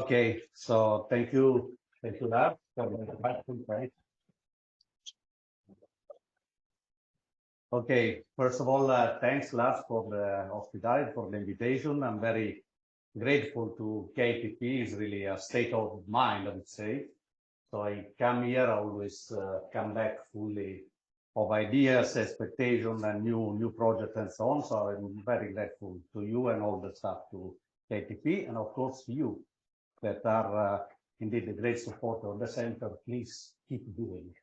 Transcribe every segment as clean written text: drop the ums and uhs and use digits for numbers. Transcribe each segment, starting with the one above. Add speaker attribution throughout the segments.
Speaker 1: Okay, so thank you, Lars, for the introduction, right? Okay, first of all, thanks, Lars, for the hospitality, for the invitation. I'm very grateful to KITP. It's really a state of mind, I would say. So I come here, I always come back fully of ideas, expectations, and new projects and so on. So I'm very grateful to you and all the staff to KITP, and of course you that are indeed a great supporter of the center. Please keep doing.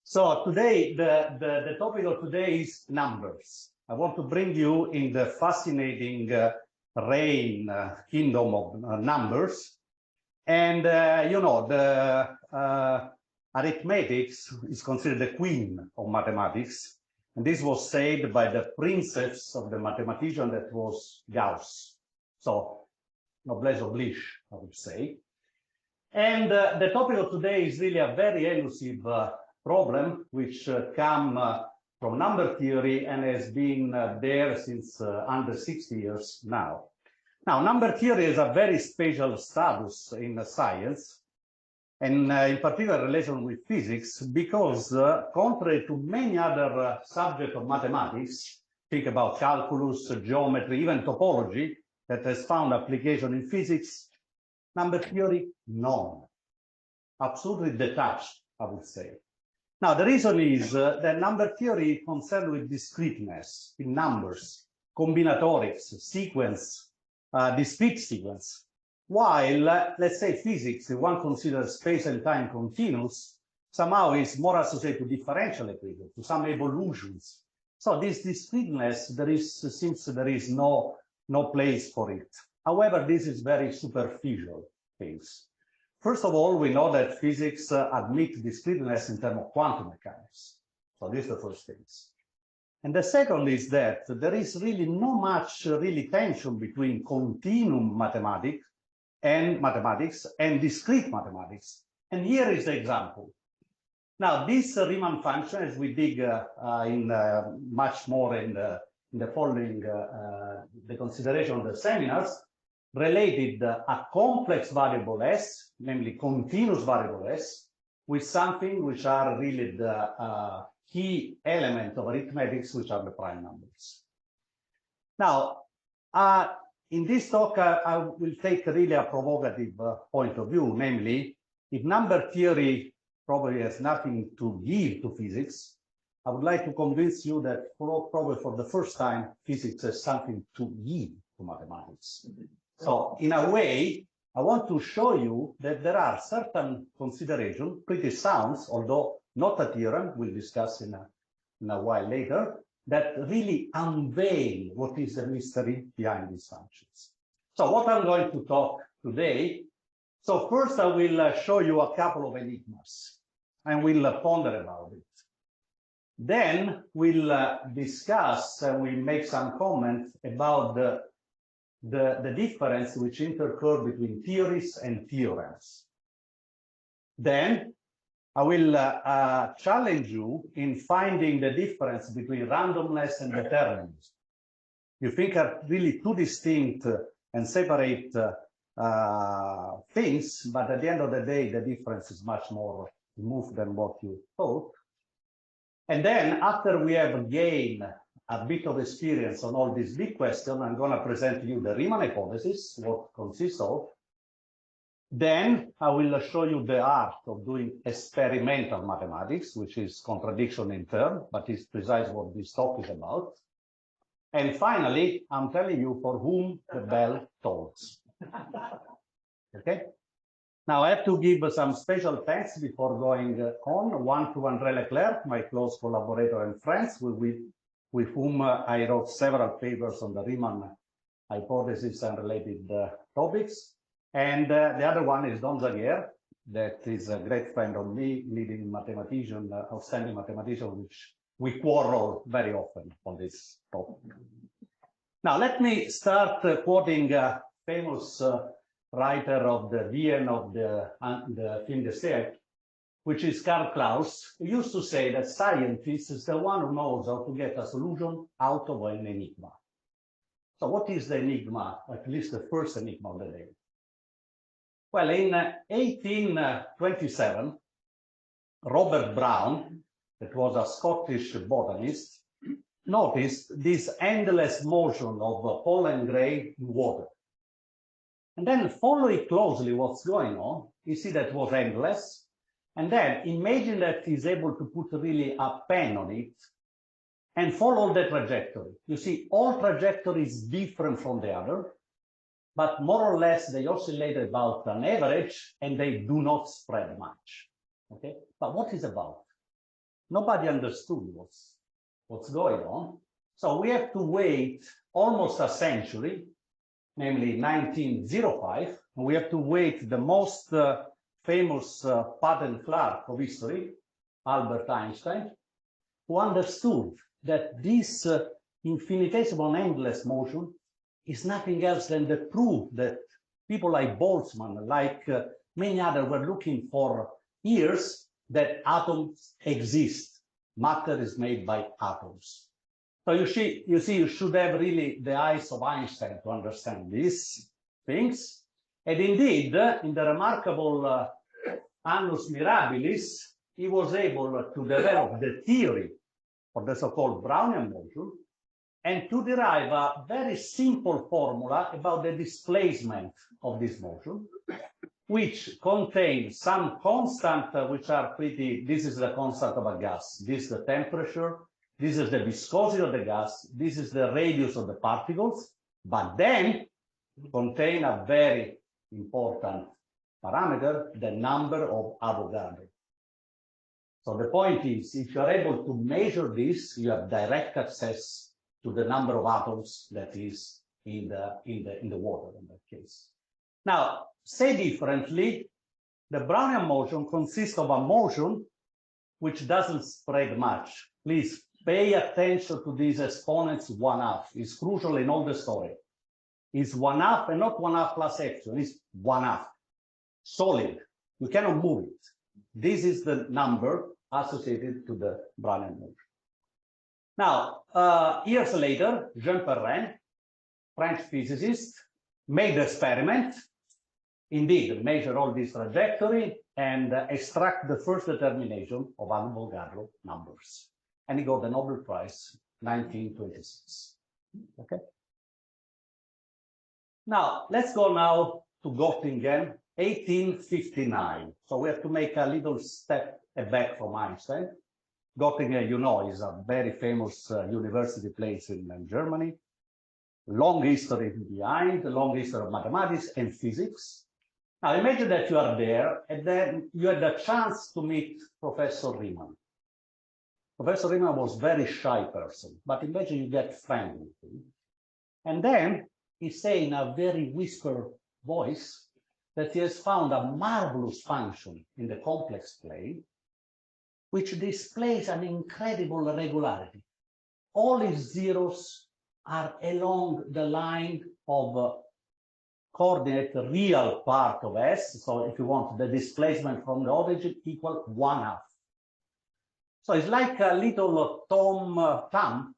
Speaker 1: So today, the topic of today is numbers. I want to bring you in the fascinating kingdom of numbers. And, you know, the arithmetics is considered the queen of mathematics. And this was said by the princess of the mathematician that was Gauss. So, noblesse oblige, I would say. And the topic of today is really a very elusive problem, which comes from number theory and has been there since under 60 years now. Now, number theory is a very special status in science, and in particular relation with physics, because contrary to many other subjects of mathematics, think about calculus, geometry, even topology, that has found application in physics, number theory, none. Absolutely detached, I would say. Now, the reason is that number theory is concerned with discreteness in numbers, combinatorics, sequence, discrete sequence. While, let's say, physics, if one considers space and time continuous, somehow is more associated to differential equations, to some evolutions. So this discreteness, seems there is no place for it. However, this is very superficial things. First of all, we know that physics admits discreteness in terms of quantum mechanics. So this is the first thing. And the second is that there is really no much tension between continuum mathematics and discrete mathematics. And here is the example. Now, this Riemann function, as we dig in much more in the following, the consideration of the seminars, related a complex variable S, namely continuous variable S, with something which are really the key element of arithmetics, which are the prime numbers. Now, in this talk, I will take really a provocative point of view, namely, if number theory probably has nothing to give to physics, I would like to convince you that probably for the first time, physics has something to give to mathematics. So, in a way, I want to show you that there are certain considerations, pretty sound, although not a theorem, we'll discuss in a while later, that really unveil what is the mystery behind these functions. So what I'm going to talk today, so first I will show you a couple of enigmas, and we'll ponder about it. Then we'll discuss and we'll make some comments about the difference which intercur between theories and theorems. Then I will challenge you in finding the difference between randomness and determinism. You think are really two distinct and separate things, but at the end of the day, the difference is much more removed than what you thought. And then after we have gained a bit of experience on all these big questions, I'm going to present to you the Riemann hypothesis, what consists of. Then I will show you the art of doing experimental mathematics, which is contradiction in term, but is precisely what this talk is about. And finally, I'm telling you for whom the bell tolls. Okay? Now I have to give some special thanks before going on. One to André Leclerc, my close collaborator and friends, with whom I wrote several papers on the Riemann hypothesis and related topics. And the other one is Don Zaguier, that is a great friend of me, leading mathematician, outstanding mathematician, which we quarrel very often on this topic. Now, let me start quoting a famous writer of the Wien of the fin de siècle, which is Karl Klaus, who used to say that scientist is the one who knows how to get a solution out of an enigma. So what is the enigma, at least the first enigma of the day? Well, in 1827, Robert Brown, that was a Scottish botanist, noticed this endless motion of pollen grain in water. And then following closely what's going on, you see that it was endless. And then imagine that he's able to put really a pen on it and follow the trajectory. You see, all trajectories different from the other, but more or less they oscillate about an average and they do not spread much. Okay, but what is about? Nobody understood what's going on. So we have to wait almost a century, namely 1905, and we have to wait the most famous patent clerk of history, Albert Einstein, who understood that this infinitesimal endless motion is nothing else than the proof that people like Boltzmann, like many others, were looking for years that atoms exist. Matter is made by atoms. So you see, you should have really the eyes of Einstein to understand these things. And indeed, in the remarkable Annus Mirabilis, he was able to develop the theory of the so-called Brownian motion and to derive a very simple formula about the displacement of this motion, which contains some constant which are pretty, this is the constant of a gas, this is the temperature, this is the viscosity of the gas, this is the radius of the particles, but then contain a very important parameter, the number of Avogadro. So the point is, if you are able to measure this, you have direct access to the number of atoms that is in the water in that case. Now, say differently, the Brownian motion consists of a motion which doesn't spread much. Please pay attention to these exponents 1/2. It's crucial in all the story. It's 1/2 and not 1/2 plus epsilon. It's 1/2. Solid. You cannot move it. This is the number associated to the Brownian motion. Now, years later, Jean Perrin, French physicist, made the experiment, indeed measure all this trajectory and extract the first determination of Avogadro numbers. And he got the Nobel Prize 1926. Okay. Now, let's go now to Göttingen, 1859. So we have to make a little step back from Einstein. Göttingen, you know, is a very famous university place in Germany. Long history behind, a long history of mathematics and physics. Now imagine that you are there and then you had the chance to meet Professor Riemann. Professor Riemann was a very shy person, but imagine you get friendly with him. And then he said in a very whispered voice that he has found a marvelous function in the complex plane which displays an incredible regularity. All its zeros are along the line of coordinate real part of S. So if you want the displacement from the origin equal 1/2. So it's like a little Tom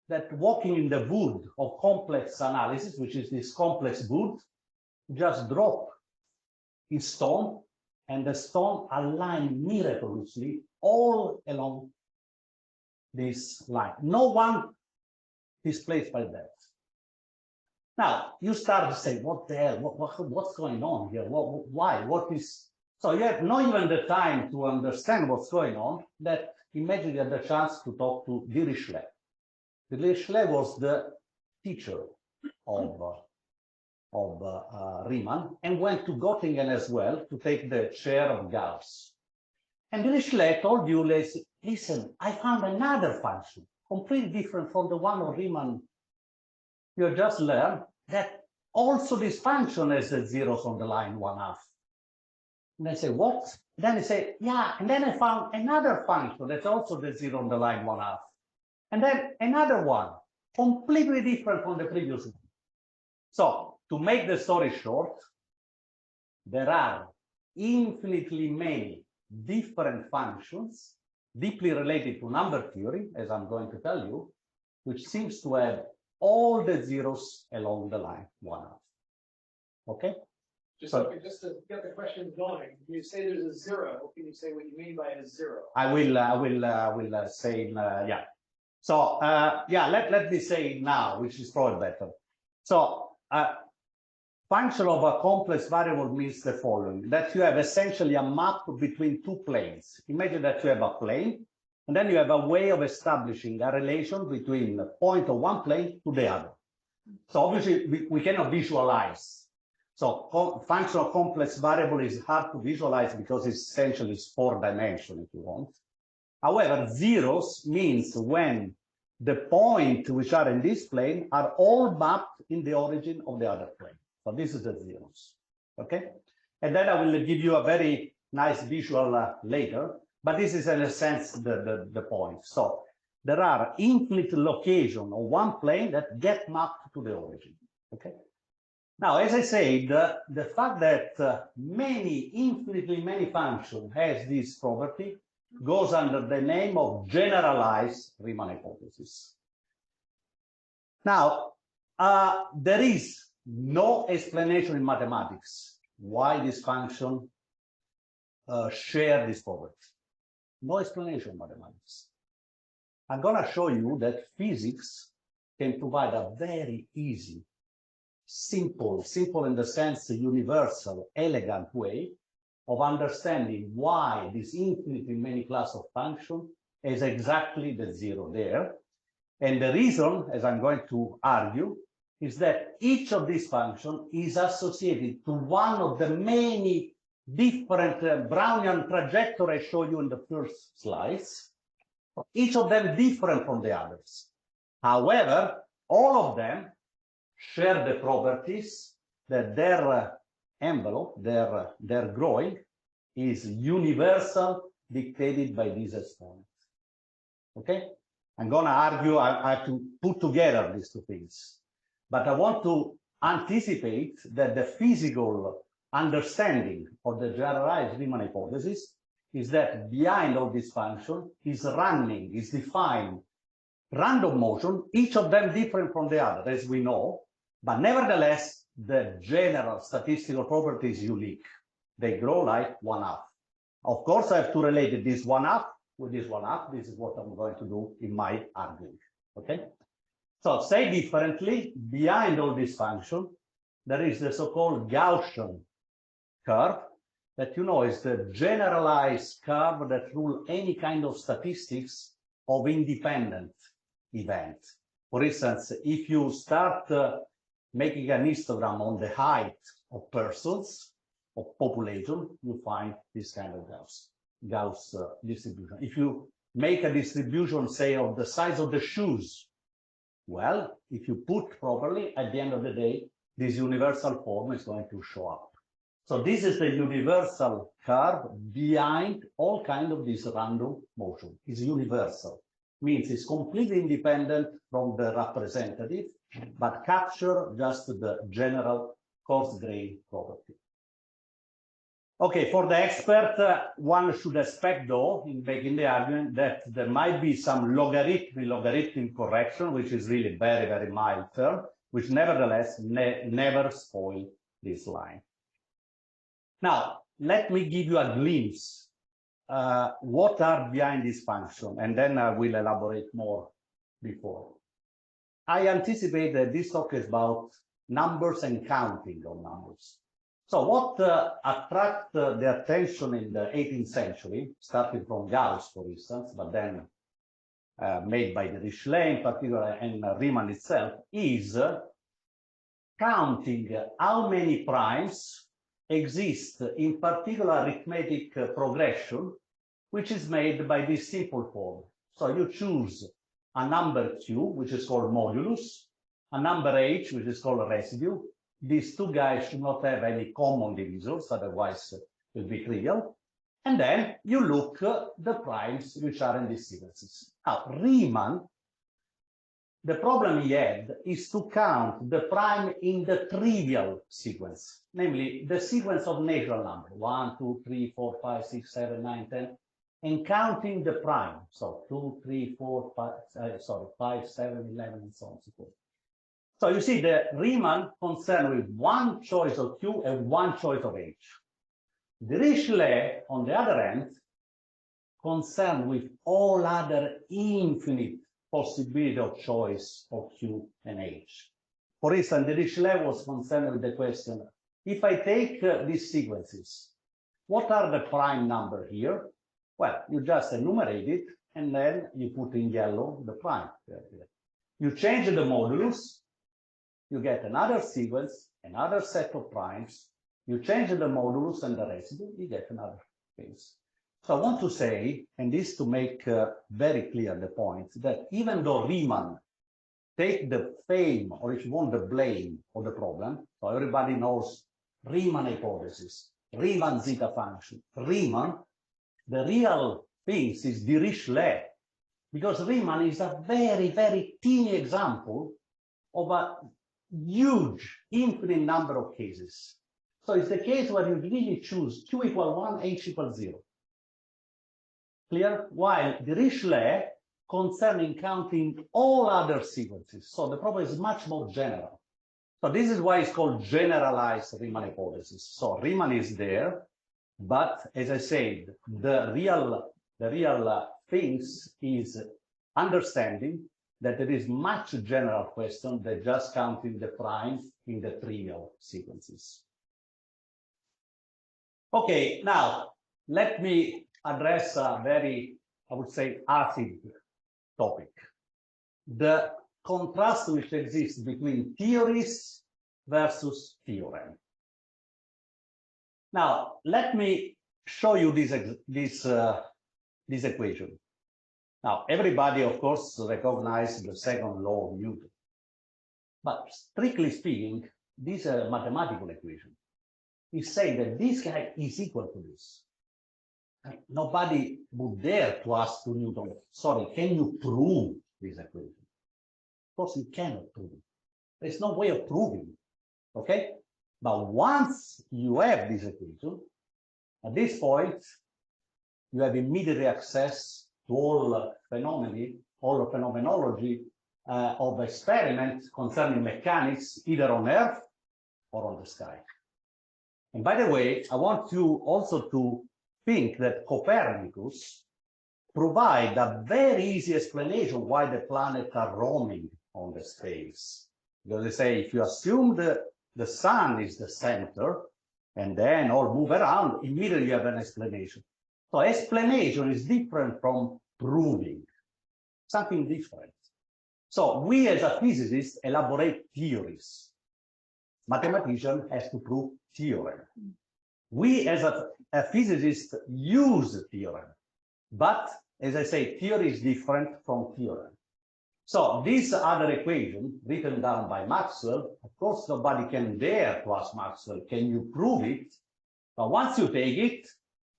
Speaker 1: that walking in the wood of complex analysis, which is this complex wood, just drop his stone and the stone align miraculously all along this line. No one displaced by that. Now you start to say, what the hell? What's going on here? Why? What is? So you have not even the time to understand what's going on. That imagine you had the chance to talk to Dirichlet. Dirichlet was the teacher of Riemann and went to Göttingen as well to take the chair of Gauss. And Dirichlet told you, listen, I found another function, completely different from the one of Riemann you just learned, that also this function has the zeros on the line 1/2. And I say, what? Then I say, yeah, and then I found another function that's also the zero on the line 1/2. And then another one, completely different from the previous one. So, to make the story short, there are infinitely many different functions deeply related to number theory, as I'm going to tell you, which seems to have all the zeros along the line 1 half. Okay?
Speaker 2: Giuseppe, just to get the question going, when you say there's a zero, can you say what you mean by a zero?
Speaker 1: I will say, yeah. So, yeah, let me say now, which is probably better. So, function of a complex variable means the following, that you have essentially a map between two planes. Imagine that you have a plane, and then you have a way of establishing a relation between the point of one plane to the other. So obviously, we cannot visualize. So function of complex variable is hard to visualize because it's essentially 4-dimensional, if you want. However, zeros means when the points which are in this plane are all mapped in the origin of the other plane. So this is the zeros, okay? And then I will give you a very nice visual later, but this is in a sense the point. So there are infinite locations on one plane that get mapped to the origin, okay? Now, as I said, the fact that infinitely many functions has this property goes under the name of generalized Riemann hypothesis. Now, there is no explanation in mathematics why this function share this property. No explanation in mathematics. I'm going to show you that physics can provide a very easy, simple in the sense universal, elegant way of understanding why this infinitely many class of function is exactly the zero there. And the reason, as I'm going to argue, is that each of these functions is associated to one of the many different Brownian trajectories I showed you in the first slides, each of them different from the others. However, all of them share the properties that their envelope, their growing, is universal, dictated by these exponents. Okay? I'm going to argue, I have to put together these two things. But I want to anticipate that the physical understanding of the generalized Riemann hypothesis is that behind all this function is defined random motion, each of them different from the other, as we know, but nevertheless, the general statistical property is unique. They grow like 1 half. Of course, I have to relate this 1 half with this 1 half. This is what I'm going to do in my arguing. Okay? So, say differently, behind all this function, there is the so-called Gaussian curve that you know is the generalized curve that rules any kind of statistics of independent event. For instance, if you start making an histogram on the height of persons, of population, you find this kind of Gauss distribution. If you make a distribution, say, of the size of the shoes, well, if you put properly, at the end of the day, this universal form is going to show up. So this is the universal curve behind all kind of this random motion. It's universal. Means it's completely independent from the representative, but capture just the general coarse-grained property. Okay, for the expert, one should expect, though, in making the argument, that there might be some logarithmic correction, which is really very, very mild term, which nevertheless never spoil this line. Now, let me give you a glimpse what are behind this function, and then I will elaborate more before. I anticipate that this talk is about numbers and counting of numbers. So what attracted the attention in the 18th century, starting from Gauss, for instance, but then made by Dirichlet in particular and Riemann itself, is counting how many primes exist in particular arithmetic progression, which is made by this simple form. So you choose a number q, which is called modulus, a number h, which is called residue. These two guys should not have any common divisors, otherwise it will be trivial. And then you look the primes which are in these sequences. Now, Riemann, the problem he had is to count the prime in the trivial sequence, namely the sequence of natural numbers, 1, 2, 3, 4, 5, 6, 7, 9, 10, and counting the prime. So 2, 3, 4, 5, 5, 7, 11, and so on and so forth. So you see the Riemann concerned with one choice of Q and one choice of H. Dirichlet, on the other hand, concerned with all other infinite possibility of choice of Q and H. For instance, Dirichlet was concerned with the question, if I take these sequences, what are the prime number here? Well, you just enumerate it, and then you put in yellow the prime. You change the modulus, you get another sequence, another set of primes. You change the modulus and the residue, you get another things. So I want to say, and this to make very clear the point, that even though Riemann take the fame, or if you want the blame of the problem, so everybody knows Riemann hypothesis, Riemann zeta function, Riemann, the real things is Dirichlet, because Riemann is a very, very teeny example of a huge, infinite number of cases. So it's the case where you really choose Q equal 1, H equals 0. Clear? While Dirichlet concerning counting all other sequences. So the problem is much more general. So this is why it's called generalized Riemann hypothesis. So Riemann is there, but as I said, the real things is understanding that there is much general question than just counting the primes in the trivial sequences. Okay, now let me address a very, I would say, acid topic. The contrast which exists between theories versus theorem. Now, let me show you this equation. Now, everybody, of course, recognizes the second law of Newton. But strictly speaking, this is a mathematical equation. We say that this guy is equal to this. Nobody would dare to ask to Newton, sorry, can you prove this equation? Of course, you cannot prove it. There's no way of proving it, okay? But once you have this equation, at this point, you have immediately access to all phenomena, all phenomenology of experiments concerning mechanics, either on Earth or on the sky. And by the way, I want you also to think that Copernicus provide a very easy explanation why the planets are roaming on the space. Because they say, if you assume the sun is the center, and then all move around, immediately you have an explanation. So explanation is different from proving, something different. So we as a physicist elaborate theories. Mathematician has to prove theorem. We as a physicist use theorem, but as I say, theory is different from theorem. So this other equation written down by Maxwell, of course, nobody can dare to ask Maxwell, can you prove it? But once you take it,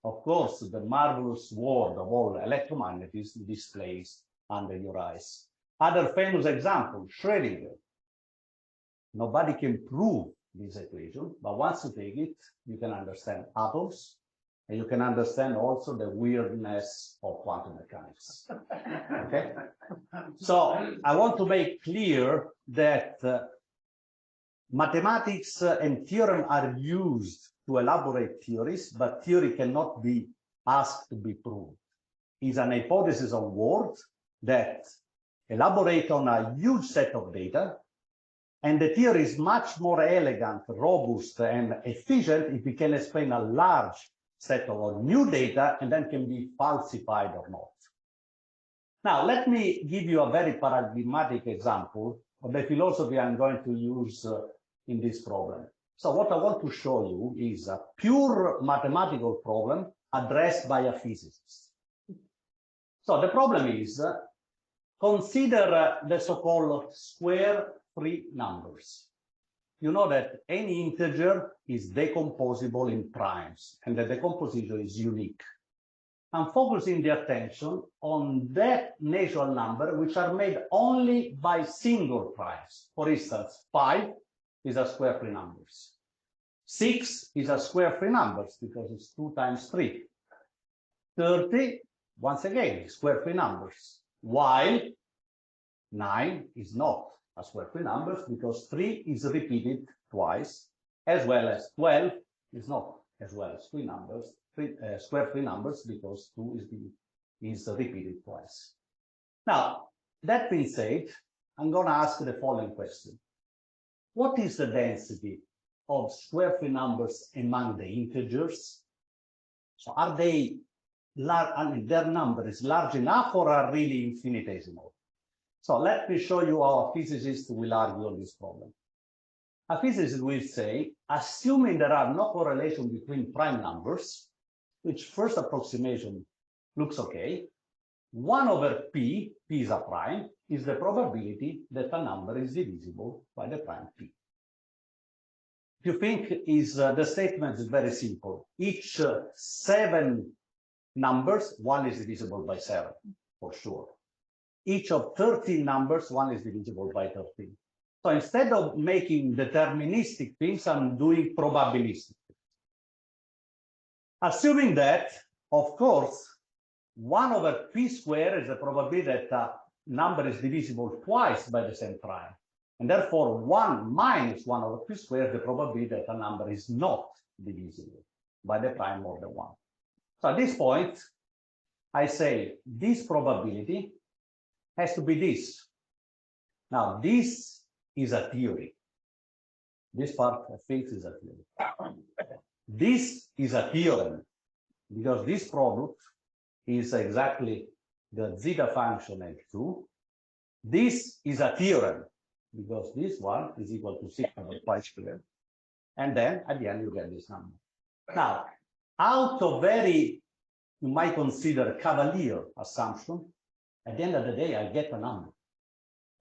Speaker 1: of course, the marvelous world of all electromagnetism displays under your eyes. Other famous example, Schrödinger. Nobody can prove this equation, but once you take it, you can understand atoms, and you can understand also the weirdness of quantum mechanics. Okay? So I want to make clear that mathematics and theorem are used to elaborate theories, but theory cannot be asked to be proved. It's an hypothesis of words that elaborate on a huge set of data, and the theory is much more elegant, robust, and efficient if we can explain a large set of new data and then can be falsified or not. Now, let me give you a very paradigmatic example of the philosophy I'm going to use in this problem. So what I want to show you is a pure mathematical problem addressed by a physicist. So the problem is, consider the so-called square-free numbers. You know that any integer is decomposable in primes, and the decomposition is unique. I'm focusing the attention on that natural number which are made only by single primes. For instance, 5 is a square-free numbers. 6 is a square-free numbers because it's 2 times 3. 30, once again, square-free numbers, while 9 is not are square free numbers because 3 is repeated twice, as well as 12 is not as well as free numbers, square free numbers because 2 is repeated twice. Now, that being said, I'm going to ask the following question. What is the density of square free numbers among the integers? So are they large? I mean, their number is large enough or are really infinitesimal? So let me show you how a physicist will argue on this problem. A physicist will say, assuming there are no correlation between prime numbers, which first approximation looks okay, 1 over p is a prime, is the probability that a number is divisible by the prime p. If you think the statement is very simple. Each 7 numbers, 1 is divisible by 7, for sure. Each of 13 numbers, 1 is divisible by 13. So instead of making deterministic things, I'm doing probabilistic. Assuming that, of course, 1 over p squared is the probability that a number is divisible twice by the same prime. And therefore, 1 minus 1 over p squared, the probability that a number is not divisible by the prime more than 1. So at this point, I say this probability has to be this. Now, this is a theory. This part of things is a theory. This is a theorem because this product is exactly the zeta function L2. This is a theorem because this one is equal to 6 over pi squared. And then at the end, you get this number. Now, out of very, you might consider cavalier assumption, at the end of the day, I get a number.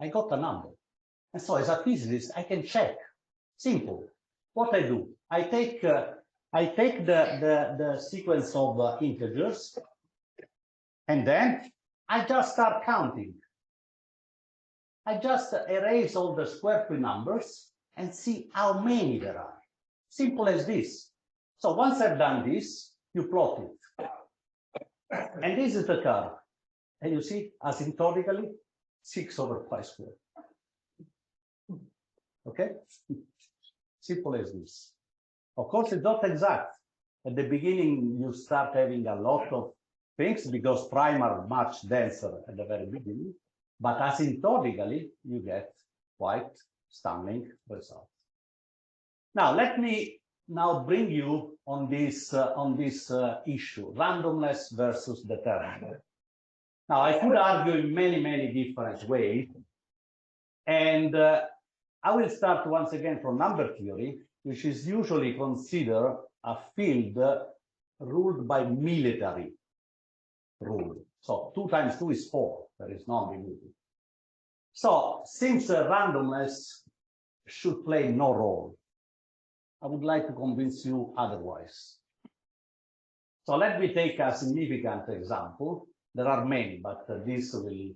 Speaker 1: I got a number. And so as a physicist, I can check. Simple. What I do, I take the sequence of integers, and then I just start counting. I just erase all the square free numbers and see how many there are. Simple as this. So once I've done this, you plot it. And this is the curve. And you see, asymptotically, 6 over pi squared. Okay? Simple as this. Of course, it's not exact. At the beginning, you start having a lot of things because prime are much denser at the very beginning. But asymptotically, you get quite stunning results. Now, let me now bring you on this issue, randomness versus determinism. Now, I could argue in many, many different ways. And I will start once again from number theory, which is usually considered a field ruled by military rule. So 2 times 2 is 4. There is no ambiguity. So since randomness should play no role, I would like to convince you otherwise. So let me take a significant example. There are many, but this will.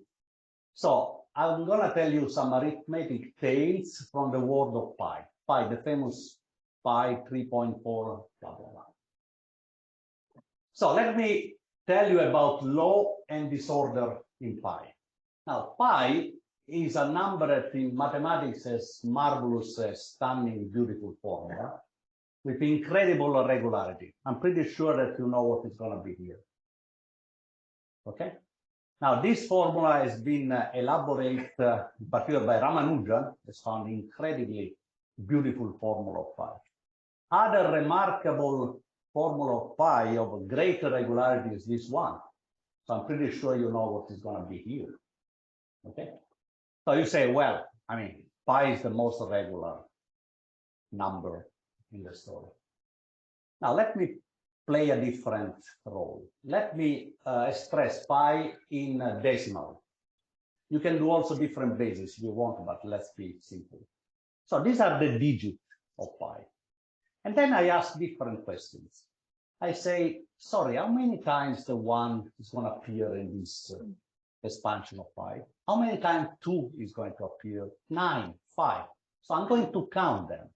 Speaker 1: So I'm going to tell you some arithmetic tales from the world of pi. Pi, the famous pi 3.4, blah, blah, blah. So let me tell you about law and disorder in pi. Now, pi is a number that in mathematics has marvelous, stunning, beautiful formula with incredible regularity. I'm pretty sure that you know what is going to be here. Okay? Now, this formula has been elaborated, in particular by Ramanujan, has found incredibly beautiful formula of pi. Other remarkable formula of pi of great regularity is this one. So I'm pretty sure you know what is going to be here. Okay? So you say, well, I mean, pi is the most regular number in the story. Now, let me play a different role. Let me express pi in decimal. You can do also different bases if you want, but let's be simple. So these are the digits of pi. And then I ask different questions. I say, sorry, how many times the 1 is going to appear in this expansion of pi? How many times 2 is going to appear? 9, 5. So I'm going to count them.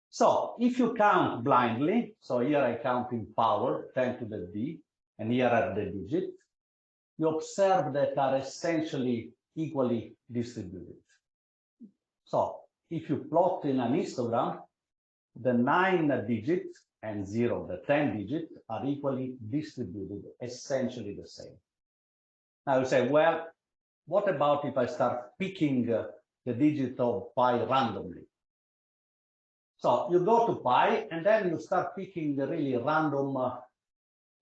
Speaker 1: So if you count blindly, so here I count in power, 10 to the d, and here are the digits, you observe that are essentially equally distributed. So if you plot in an histogram, the 9 digit and 0, the 10 digit, are equally distributed, essentially the same. Now you say, well, what about if I start picking the digit of pi randomly? So you go to pi, and then you start picking the really random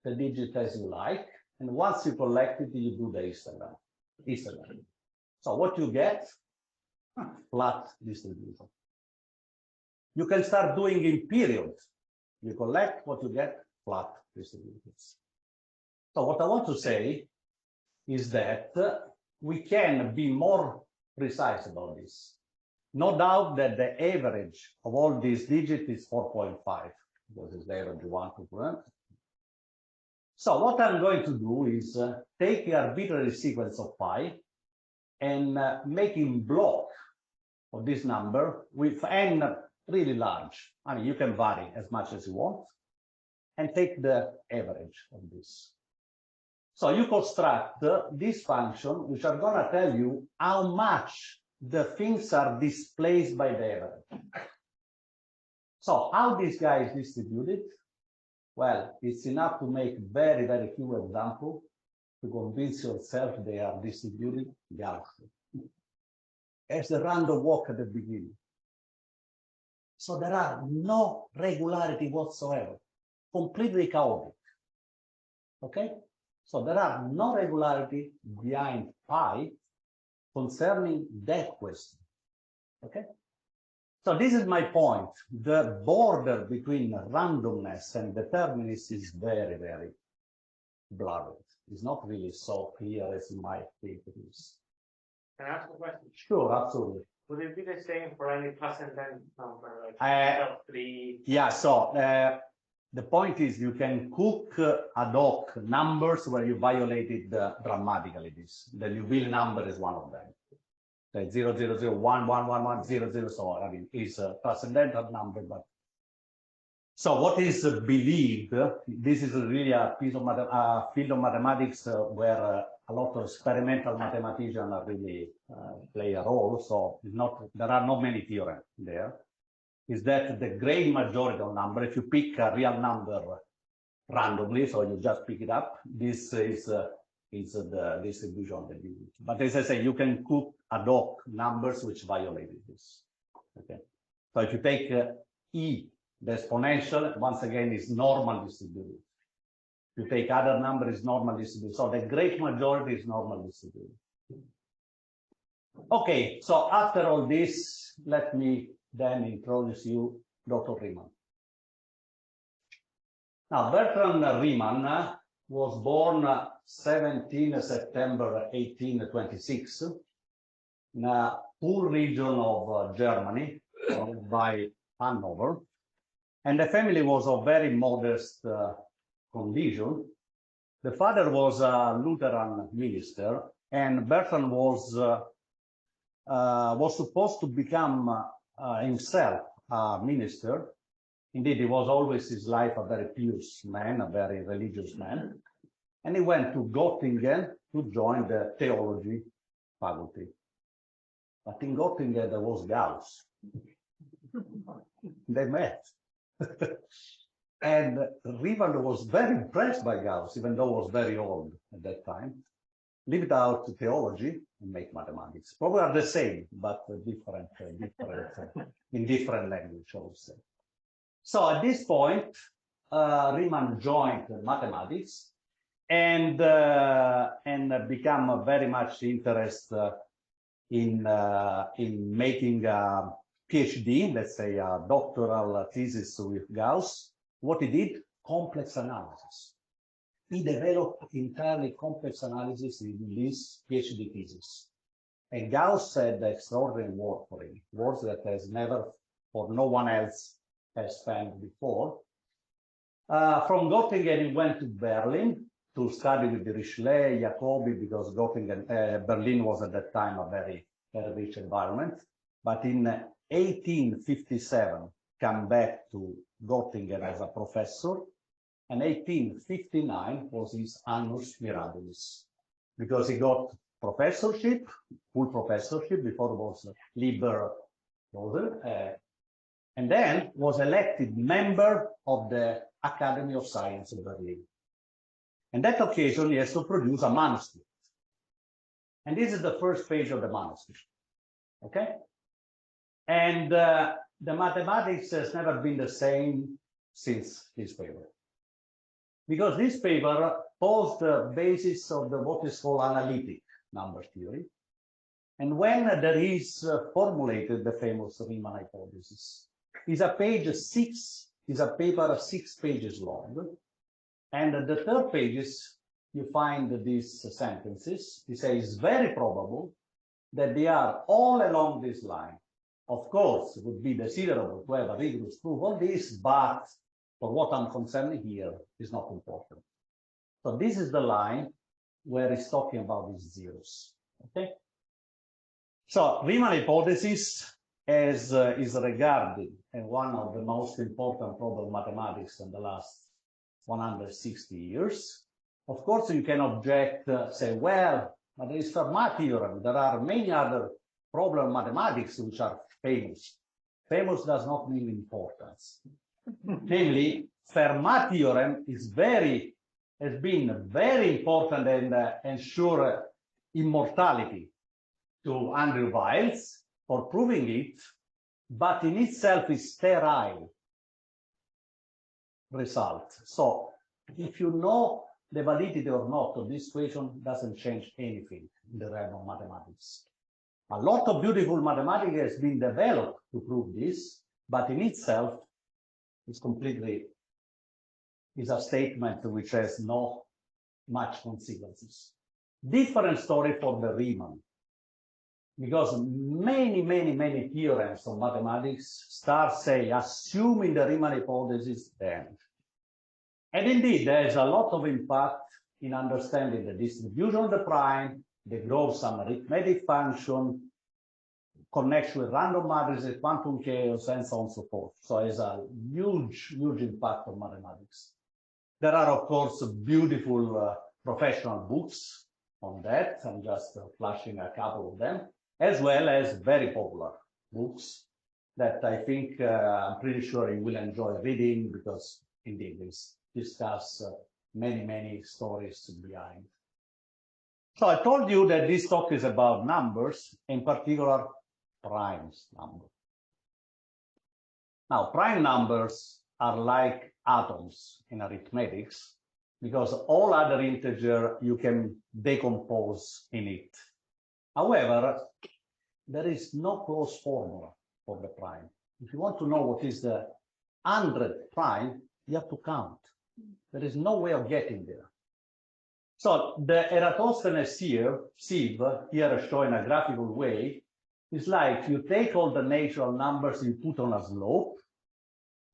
Speaker 1: the digit as you like. And once you collect it, you do the histogram. So what you get? Flat distribution. You can start doing in periods. You collect what you get, flat distributions. So what I want to say is that we can be more precise about this. No doubt that the average of all these digits is 4.5, because it's the average 1 to 1. So what I'm going to do is take the arbitrary sequence of pi and making block of this number with n really large. I mean, you can vary as much as you want, and take the average of this. So you construct this function, which are going to tell you how much the things are displaced by the average. So how this guy is distributed? Well, it's enough to make very, very few examples to convince yourself they are distributed Gaussian. As the random walk at the beginning. So there are no regularity whatsoever, completely chaotic. Okay? So there are no regularity behind pi concerning that question. Okay? So this is my point. The border between randomness and determinism is very, very blurred. It's not really so clear as you might think it is.
Speaker 3: Can I ask a question?
Speaker 1: Sure, absolutely.
Speaker 3: Would it be the same for any transcendent number, like 3?
Speaker 1: Yeah, so the point is you can cook ad hoc numbers where you violated dramatically this. The Liouville number is one of them. The 0, 0, 0, 1, 1, 1, 1, 0, 0, so on. I mean, it's a transcendental number, but so what is believed, this is really a piece of field of mathematics where a lot of experimental mathematicians are really play a role. So it's not, there are not many theorems there. Is that the great majority of number, if you pick a real number randomly, so you just pick it up, this is the distribution of the digit. But as I say, you can cook ad hoc numbers which violate this. Okay. So if you take E, the exponential, once again, is normal distributed. If you take other number, is normal distributed. So the great majority is normal distributed. Okay, so after all this, let me then introduce you Dr. Riemann. Now, Bertrand Riemann was born 17 September 1826 in a poor region of Germany, by Hanover. And the family was of very modest condition. The father was a Lutheran minister, and Bertrand was supposed to become himself a minister. Indeed, he was always his life a very pious man, a very religious man. And he went to Göttingen to join the theology faculty. But in Göttingen, there was Gauss. They met. And Riemann was very impressed by Gauss, even though he was very old at that time. Lived out theology and make mathematics. Probably are the same, but different in different language, I would say. So at this point, Riemann joined mathematics and become very much interested in making a PhD, let's say a doctoral thesis with Gauss. What he did? Complex analysis. He developed entirely complex analysis in this PhD thesis. And Gauss said extraordinary work for him, words that has never, or no one else has found before. From Göttingen, he went to Berlin to study with Dirichlet, Jacobi, because Berlin was at that time a very, very rich environment. But in 1857, came back to Göttingen as a professor, and 1859 was his annus mirabilis, because he got professorship, full professorship, before it was Liber, and then was elected member of the Academy of Science in Berlin. And that occasion, he has to produce a manuscript. And this is the first page of the manuscript, okay? And the mathematics has never been the same since this paper. Because this paper posed the basis of what is called analytic number theory. And when there is formulated the famous Riemann hypothesis, is a page 6, is a paper 6 pages long. And the third pages, you find these sentences. It says it's very probable that they are all along this line. Of course, it would be desirable to have a rigorous proof of this, but for what I'm concerned here is not important. So this is the line where it's talking about these zeros. Okay. So Riemann hypothesis is regarded as one of the most important problem mathematics in the last 160 years. Of course, you can object, say, well, but there is Fermat theorem. There are many other problem mathematics which are famous. Famous does not mean importance. Namely, Fermat theorem has been very important and ensure immortality to Andrew Wiles for proving it, but in itself is sterile result. So if you know the validity or not of this equation, doesn't change anything in the realm of mathematics. A lot of beautiful mathematics has been developed to prove this, but in itself is a statement which has no much consequences. Different story for the Riemann, because many theorems of mathematics start assuming the Riemann hypothesis then. And indeed, there is a lot of impact in understanding the distribution of the prime, the growth of some arithmetic function, connection with random matrices, quantum chaos, and so on and so forth. So it's a huge impact on mathematics. There are, of course, beautiful professional books on that. I'm just flashing a couple of them, as well as very popular books that I think I'm pretty sure you will enjoy reading, because indeed this discuss many stories behind. So I told you that this talk is about numbers, in particular primes number. Now, prime numbers are like atoms in arithmetics, because all other integer you can decompose in it. However, there is no closed formula for the prime. If you want to know what is the 100th prime, you have to count. There is no way of getting there. So the Eratosthenes sieve, here shown in a graphical way, is like you take all the natural numbers you put on a slope,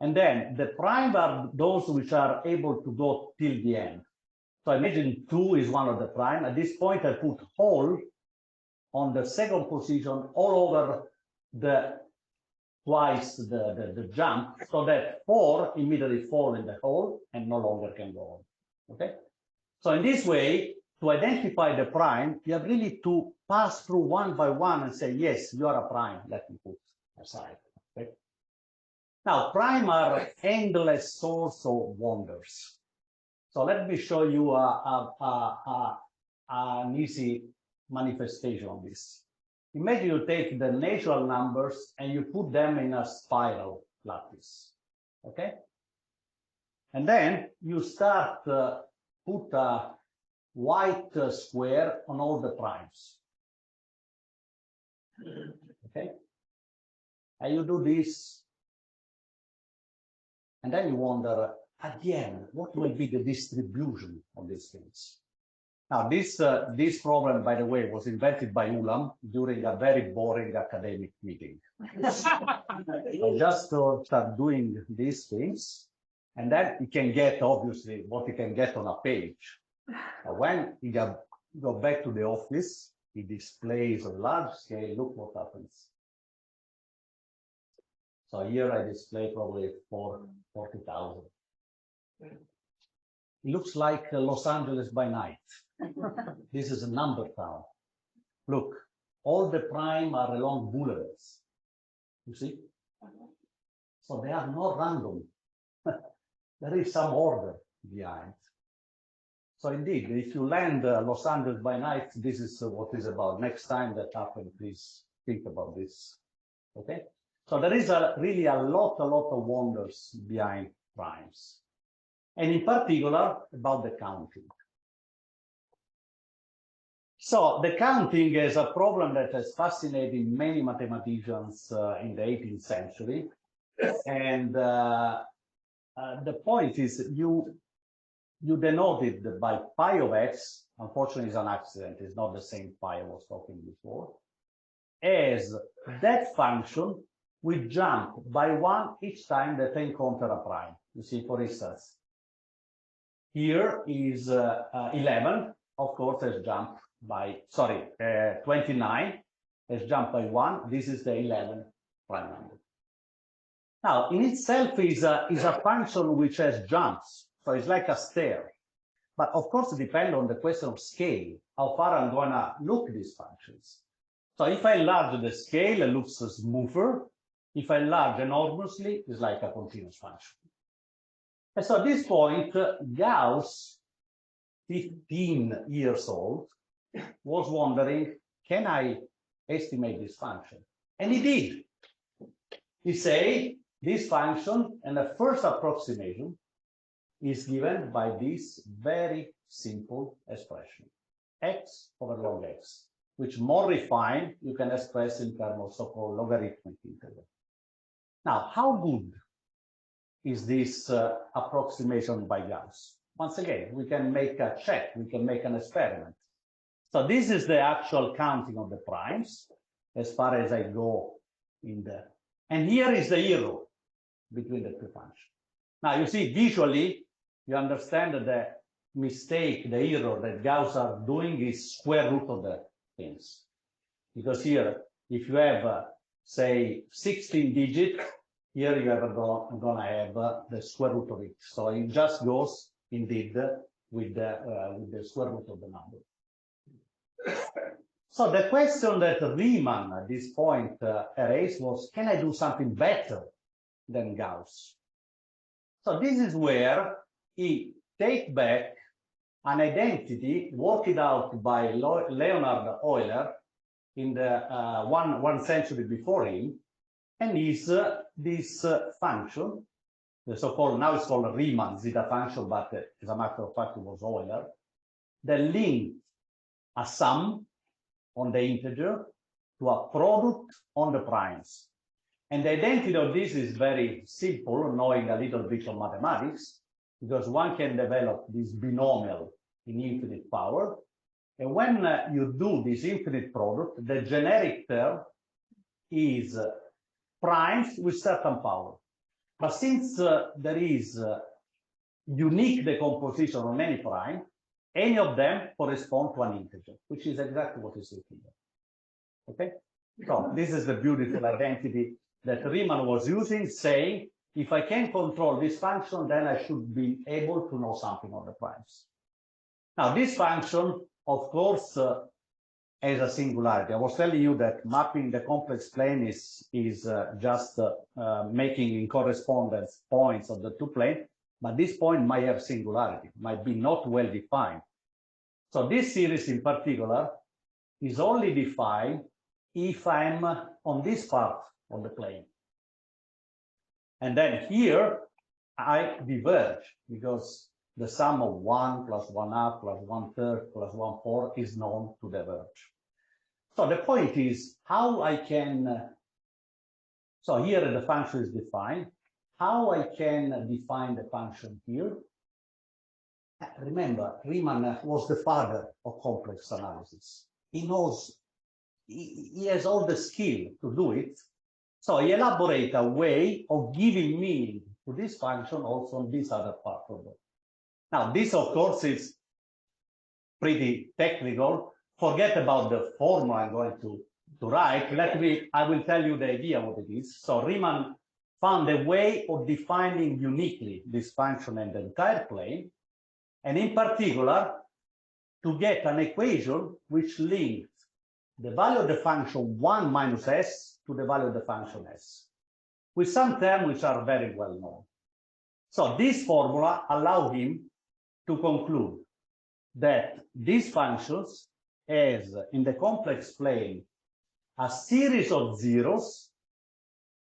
Speaker 1: and then the prime are those which are able to go till the end. So imagine 2 is one of the prime. At this point, I put whole on the second position all over twice the jump, so that 4 immediately fall in the hole and no longer can go on. Okay? So in this way, to identify the prime, you have really to pass through one by one and say, yes, you are a prime. Let me put aside. Okay? Now, prime are endless source of wonders. So let me show you an easy manifestation of this. Imagine you take the natural numbers and you put them in a spiral lattice, okay? And then you start put a white square on all the primes, okay? And you do this, and then you wonder, at the end, what will be the distribution of these things? Now, this problem, by the way, was invented by Ulam during a very boring academic meeting. So just to start doing these things, and then you can get, obviously, what you can get on a page. When you go back to the office, he displays on large scale, look what happens. So here I display probably 40,000. It looks like Los Angeles by night. This is a number town. look, all the prime are along boulevards. You see? So they are not random. There is some order behind. So indeed, if you land Los Angeles by night, this is what it's about. Next time that happens, please think about this. Okay? So there is really a lot of wonders behind primes. And in particular, about the counting. So the counting is a problem that has fascinated many mathematicians in the 18th century. And the point is you denote it by pi of x, unfortunately it's an accident, it's not the same pi I was talking before, as that function will jump by 1 each time that I encounter a prime. You see, for instance, here is 11, of course, has jumped by, 29 has jumped by 1. This is the 11th prime number. Now, in itself is a function which has jumps, so it's like a stair. But of course, it depends on the question of scale, how far I'm going to look these functions. So if I enlarge the scale, it looks smoother. If I enlarge enormously, it's like a continuous function. And so at this point, Gauss, 15 years old, was wondering, can I estimate this function? And he did. He said, this function and the first approximation is given by this very simple expression, x over log x, which more refined you can express in terms of so-called logarithmic integral. Now, how good is this approximation by Gauss? Once again, we can make a check, we can make an experiment. So this is the actual counting of the primes as far as I go in there. And here is the error between the two functions. Now, you see, visually, you understand that the mistake, the error that Gauss are doing is square root of the things. Because here, if you have, say, 16 digits, here you are going to have the square root of it. So it just goes, indeed, with the square root of the number. So the question that Riemann at this point raised was, can I do something better than Gauss? So this is where he takes back an identity worked out by Leonhard Euler in the one century before him, and is this function, the so-called, now it's called Riemann zeta function, but as a matter of fact it was Euler, that linked a sum on the integer to a product on the primes. And the identity of this is very simple, knowing a little bit of mathematics, because one can develop this binomial in infinite power. And when you do this infinite product, the generic term is primes with certain power. But since there is unique decomposition on any prime, any of them correspond to an integer, which is exactly what is written here. Okay? So this is the beautiful identity that Riemann was using, saying, if I can control this function, then I should be able to know something on the primes. Now, this function, of course, has a singularity. I was telling you that mapping the complex plane is just making in correspondence points of the two planes, but this point might have singularity, might be not well defined. So this series in particular is only defined if I'm on this part of the plane. And then here I diverge, because the sum of 1 plus 1/2 plus 1/3 plus 1/4 is known to diverge. So the point is how I can, so here the function is defined, how I can define the function here. Remember, Riemann was the father of complex analysis. He knows, he has all the skill to do it. So he elaborates a way of giving meaning to this function also on this other part of it. Now, this, of course, is pretty technical. Forget about the formula I'm going to write. I will tell you the idea what it is. So Riemann found a way of defining uniquely this function and the entire plane, and in particular, to get an equation which linked the value of the function 1 minus s to the value of the function s, with some terms which are very well known. So this formula allows him to conclude that these functions has in the complex plane a series of zeros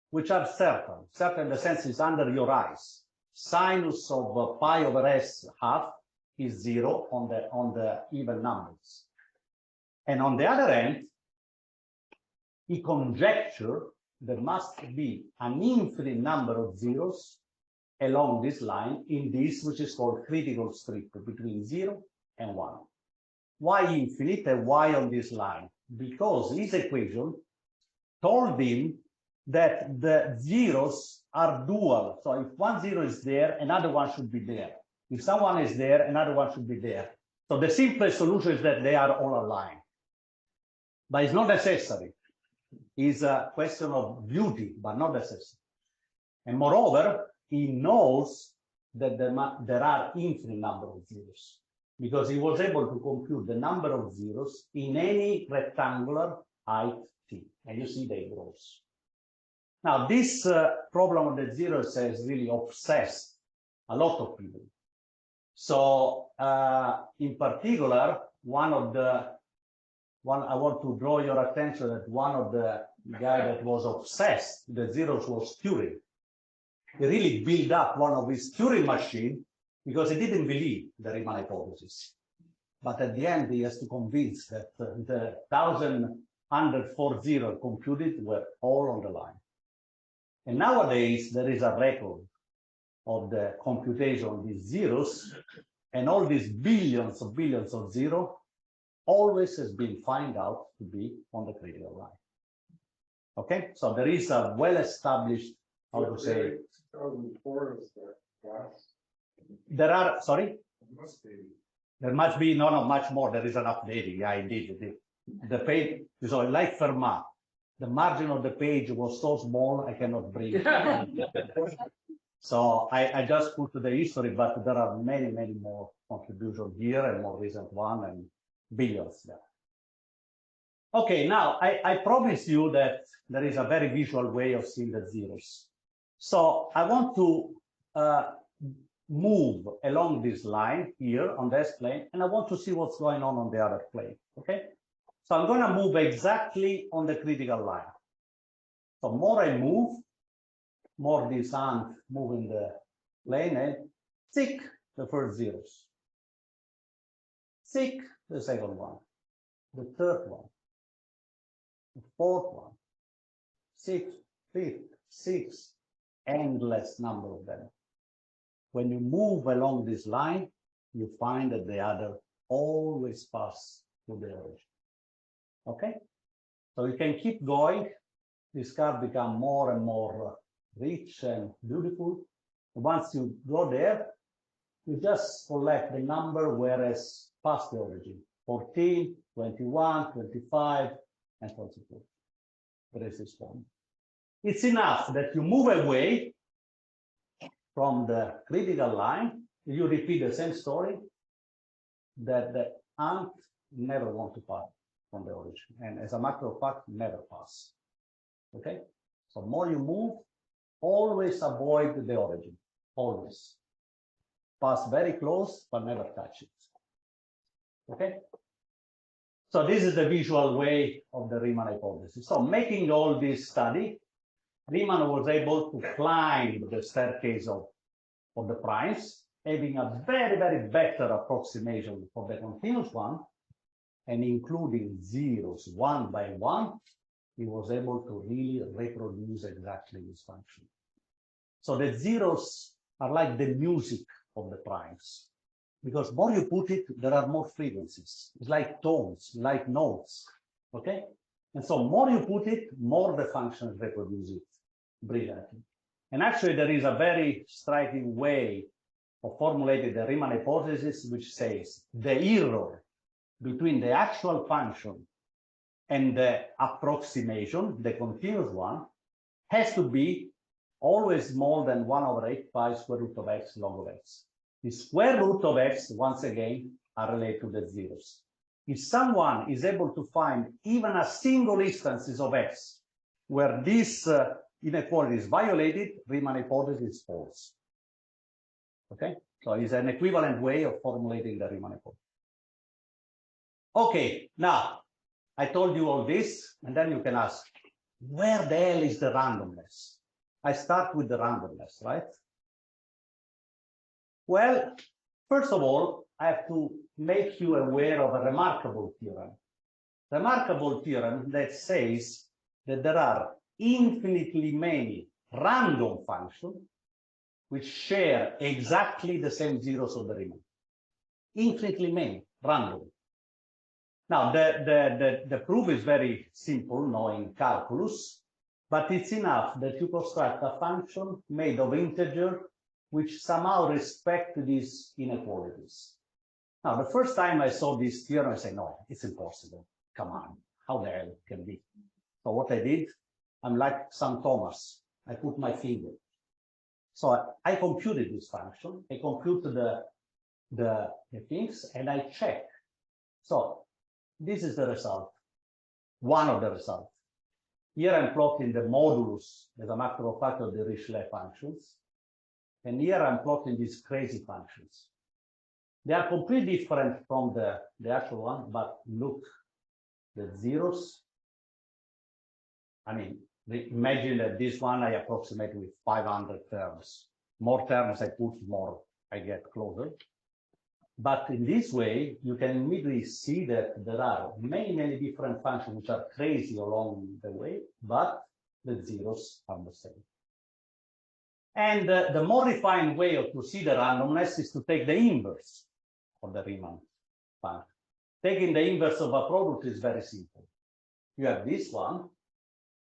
Speaker 1: which are certain. Certain in the sense is under your eyes. Sinus of pi over s half is 0 on the even numbers. And on the other hand, he conjectured there must be an infinite number of zeros along this line in this which is called critical strip between 0 and 1. Why infinite and why on this line? Because his equation told him that the zeros are dual. So if one zero is there, another one should be there. If someone is there, another one should be there. So the simplest solution is that they are all aligned. But it's not necessary. It's a question of beauty, but not necessary. And moreover, he knows that there are infinite number of zeros, because he was able to compute the number of zeros in any rectangular height t. And you see they grows. Now, this problem of the zeros has really obsessed a lot of people. So, in particular, I want to draw your attention that one of the guy that was obsessed with the zeros was Turing. He really built up one of his Turing machine because he didn't believe the Riemann hypothesis. But at the end, he has to convince that the 1,104 zeros computed were all on the line. And nowadays, there is a record of the computation of these zeros, and all these billions of zeros always has been found out to be on the critical line. Okay, so there is a well-established, how to say,
Speaker 4: 2004 is the class.
Speaker 1: there are, sorry?
Speaker 4: Must be.
Speaker 1: There must be, no, much more. There is an updating, yeah, indeed. The page, so like Fermat, the margin of the page was so small, I cannot breathe. So I just put the history, but there are many more contributions here and more recent one and billions there. Okay, now I promise you that there is a very visual way of seeing the zeros. So I want to move along this line here on this plane, and I want to see what's going on the other plane, okay? So I'm going to move exactly on the critical line. So more I move, more this hand moving the plane, and tick the first zeros. Tick the second one, the third one, the fourth one, sixth, fifth, sixth, endless number of them. When you move along this line, you find that the other always pass to the origin. Okay? So you can keep going. This curve becomes more and more rich and beautiful. Once you go there, you just collect the number whereas past the origin. 14, 21, 25, and so on. There is this one. It's enough that you move away from the critical line. You repeat the same story, that the ant never want to pass from the origin, and as a matter of fact, never pass. Okay? So more you move, always avoid the origin, always. Pass very close, but never touch it. Okay? So this is the visual way of the Riemann hypothesis. So making all this study, Riemann was able to climb the staircase of the primes, having a very better approximation for the continuous one, and including zeros one by one, he was able to really reproduce exactly this function. So the zeros are like the music of the primes, because more you put it, there are more frequencies. It's like tones, like notes, okay? And so more you put it, more the function reproduces it brilliantly. And actually, there is a very striking way of formulating the Riemann hypothesis, which says the error between the actual function and the approximation, the continuous one, has to be always more than 1/8 pi square root of x log of x. The square root of x, once again, are related to the zeros. if someone is able to find even a single instances of X where this inequality is violated, Riemann hypothesis is false. Okay, so it's an equivalent way of formulating the Riemann hypothesis. Okay, now I told you all this, and then you can ask, where the hell is the randomness? I start with the randomness, right? Well, first of all, I have to make you aware of a remarkable theorem. Remarkable theorem that says that there are infinitely many random functions which share exactly the same zeros of the Riemann. Infinitely many, random. Now, the proof is very simple, knowing calculus, but it's enough that you construct a function made of integer which somehow respect these inequalities. Now, the first time I saw this theorem, I said, no, it's impossible. Come on, how the hell can it be? So what I did, I'm like St. Thomas. I put my finger. So I computed this function. I computed the things, and I check. So this is the result, one of the results. Here I'm plotting the modulus as a matter of fact of the Dirichlet functions. And here I'm plotting these crazy functions. They are completely different from the actual one, but look, the zeros. I mean, imagine that this one I approximate with 500 terms. More terms I put, more I get closer. But in this way, you can immediately see that there are many, many different functions which are crazy along the way, but the zeros are the same. And the more refined way to see the randomness is to take the inverse of the Riemann function. Taking the inverse of a product is very simple. You have this one,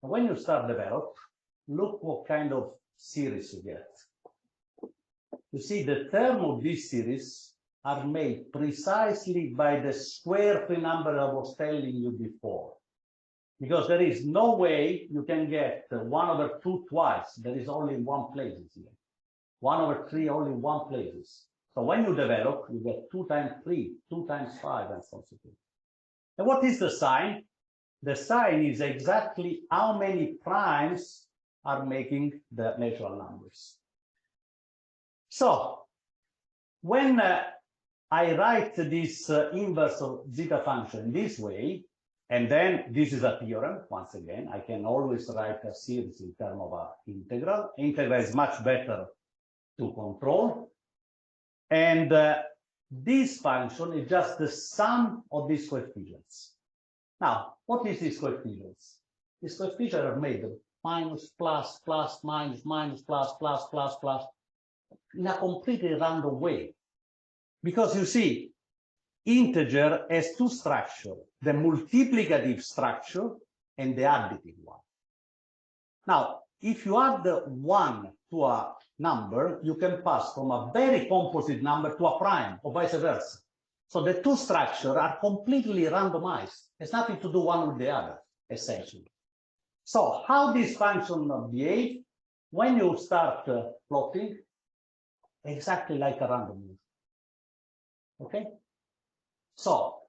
Speaker 1: and when you start develop, look what kind of series you get. You see, the term of this series are made precisely by the square free number I was telling you before. Because there is no way you can get 1/2 twice. There is only one place here. 1/3 only one places. So when you develop, you get 2 times 3, 2 times 5, and so on. And what is the sign? The sign is exactly how many primes are making the natural numbers. So when I write this inverse of zeta function in this way, and then this is a theorem, once again, I can always write a series in terms of an integral. Integral is much better to control. And this function is just the sum of these coefficients. Now, what is these coefficients? These coefficients are made of minus, plus, plus, minus, minus, plus, plus, plus, plus, in a completely random way. Because you see, integer has two structures, the multiplicative structure and the additive one. Now, if you add 1 to a number, you can pass from a very composite number to a prime, or vice versa. So the two structures are completely randomized. There's nothing to do one with the other, essentially. So how this function behave when you start plotting? Exactly like a random. Okay? So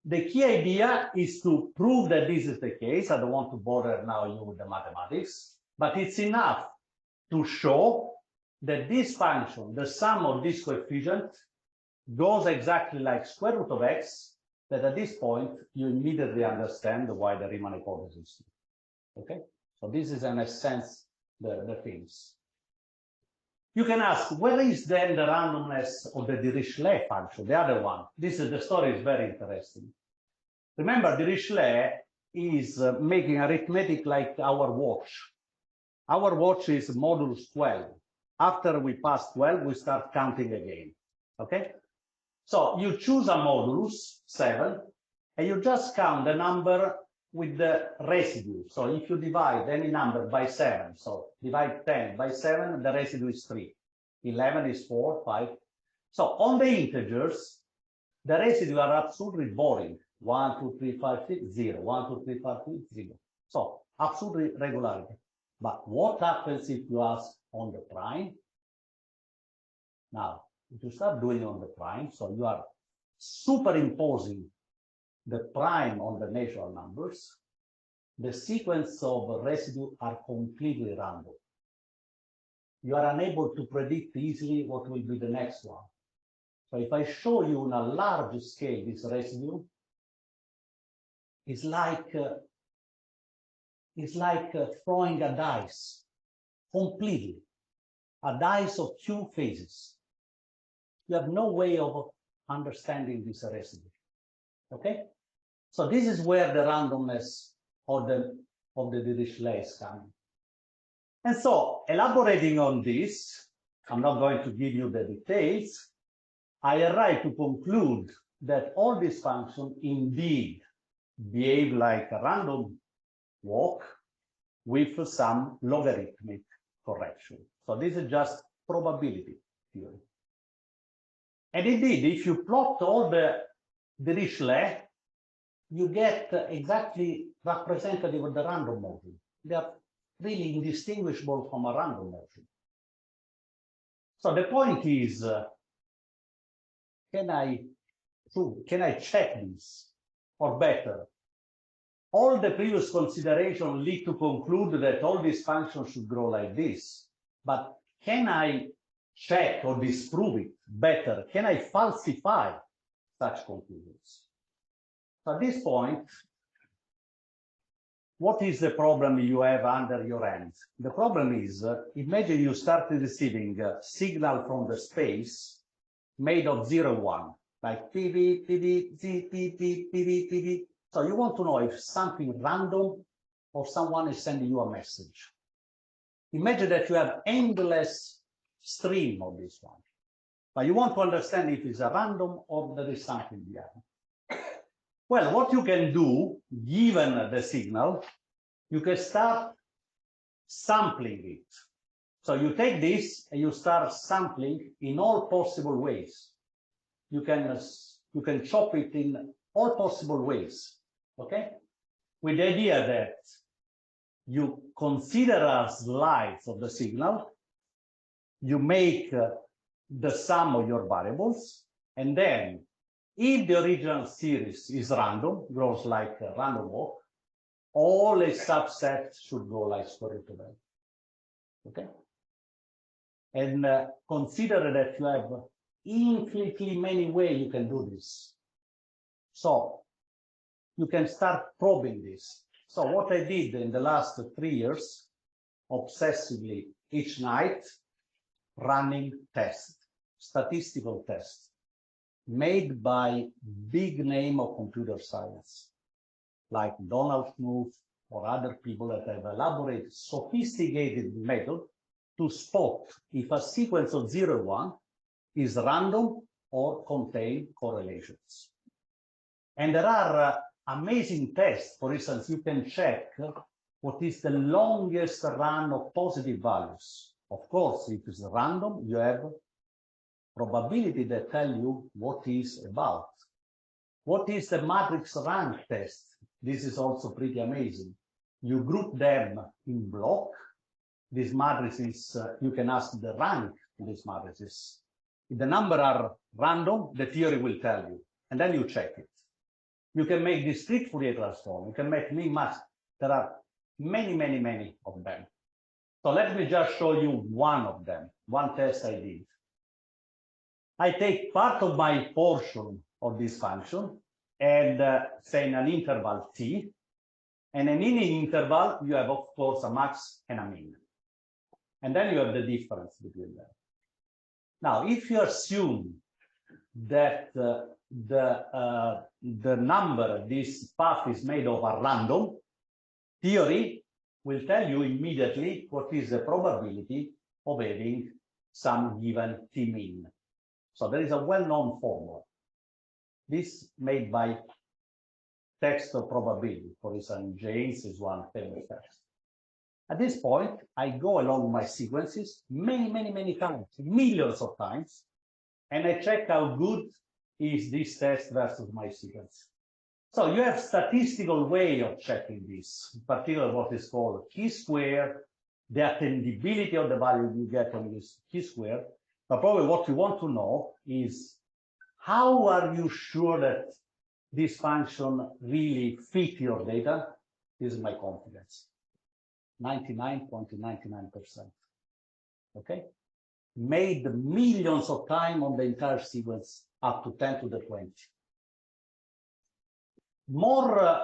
Speaker 1: the key idea is to prove that this is the case. I don't want to bother now you with the mathematics, but it's enough to show that this function, the sum of this coefficient, goes exactly like square root of x, that at this point you immediately understand why the Riemann hypothesis. Okay? So this is in a sense the things. You can ask, where is then the randomness of the Dirichlet function, the other one? This is the story is very interesting. Remember, Dirichlet is making arithmetic like our watch. Our watch is modulus 12. After we pass 12, we start counting again. Okay? So you choose a modulus, 7, and you just count the number with the residue. So if you divide any number by 7, so divide 10 by 7, the residue is 3. 11 is 4, 5. So on the integers, the residue are absolutely boring. 1, 2, 3, 5, 6, 0. 1, 2, 3, 5, 6, 0. So absolute regularity. But what happens if you ask on the prime? Now, if you start doing on the prime, so you are superimposing the prime on the natural numbers, the sequence of residue are completely random. You are unable to predict easily what will be the next one. So if I show you on a large scale this residue, it's like throwing a dice completely, a dice of two phases. You have no way of understanding this residue. Okay? So this is where the randomness of the Dirichlet is coming. And so, elaborating on this, I'm not going to give you the details. I arrive to conclude that all these functions indeed behave like a random walk with some logarithmic correction. So this is just probability theory. And indeed, if you plot all the Dirichlet, you get exactly representative of the random motion. They are really indistinguishable from a random motion. So the point is, can I check this? Or better, all the previous considerations lead to conclude that all these functions should grow like this. But can I check or disprove it better? Can I falsify such conclusions? So at this point, what is the problem you have under your hands? The problem is, imagine you start receiving a signal from the space made of 0, 1, like PV, PV, Z, PV, PV, PV. So you want to know if something random or someone is sending you a message. Imagine that you have endless stream of this one, but you want to understand if it's a random or there is something behind. Well, what you can do, given the signal, you can start sampling it. So you take this and you start sampling in all possible ways. You can chop it in all possible ways, okay? With the idea that you consider a slice of the signal, you make the sum of your variables, and then if the original series is random, grows like a random walk, all a subset should go like square root of n. Okay? And consider that you have infinitely many ways you can do this. So you can start probing this. So what I did in the last 3 years, obsessively each night, running tests, statistical tests, made by big name of computer science, like Donald Knuth or other people that have elaborated sophisticated method to spot if a sequence of 0, 1 is random or contain correlations. And there are amazing tests. For instance, you can check what is the longest run of positive values. Of course, if it's random, you have probability that tell you what is about. What is the matrix rank test? This is also pretty amazing. You group them in block. These matrices, you can ask the rank of these matrices. If the number are random, the theory will tell you, and then you check it. You can make discrete Fourier transform. You can make min-max. There are many, many, many of them. So let me just show you one of them, one test I did. I take part of my portion of this function and say in an interval t, and in any interval you have, of course, a max and a min. And then you have the difference between them. Now, if you assume that the number, this path is made of a random, theory will tell you immediately what is the probability of having some given t min. So there is a well-known formula. This made by text of probability. For instance, James is one famous text. At this point, I go along my sequences many, many, many times, millions of times, and I check how good is this test versus my sequence. So you have statistical way of checking this, in particular what is called chi-square, the attendability of the value you get on this chi-square. But probably what you want to know is how are you sure that this function really fit your data, this is my confidence. 99.99%. Okay? Made millions of times on the entire sequence up to 10 to the 20. More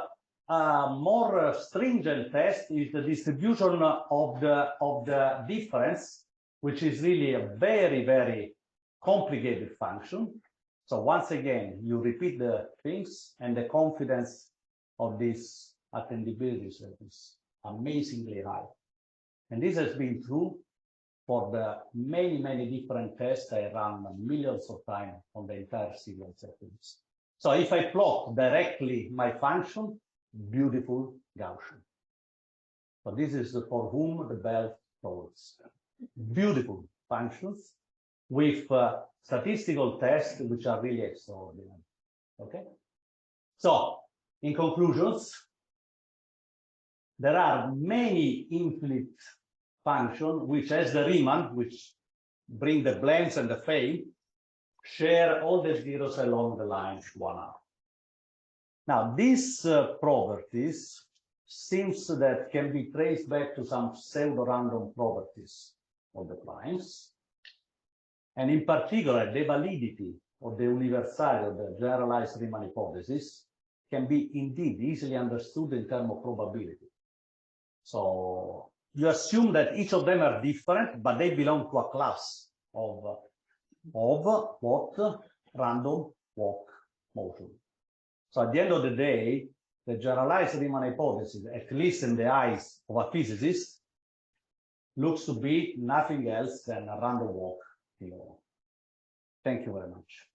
Speaker 1: stringent test is the distribution of the difference, which is really a very, very complicated function. So once again, you repeat the things, and the confidence of this attendability is amazingly high. And this has been true for the many, many different tests I run millions of times on the entire sequence of things. So if I plot directly my function, beautiful Gaussian. So this is for whom the bell tolls. Beautiful functions with statistical tests which are really extraordinary. Okay? So, in conclusions, there are many infinite functions which, as the Riemann, which bring the blends and the fade, share all the zeros along the line 1R. Now, these properties seems that can be traced back to some pseudo-random properties of the primes. And in particular, the validity of the universality of the generalized Riemann hypothesis can be indeed easily understood in terms of probability. So you assume that each of them are different, but they belong to a class of what? Random walk motion. So at the end of the day, the generalized Riemann hypothesis, at least in the eyes of a physicist, looks to be nothing else than a random walk. Thank you very much.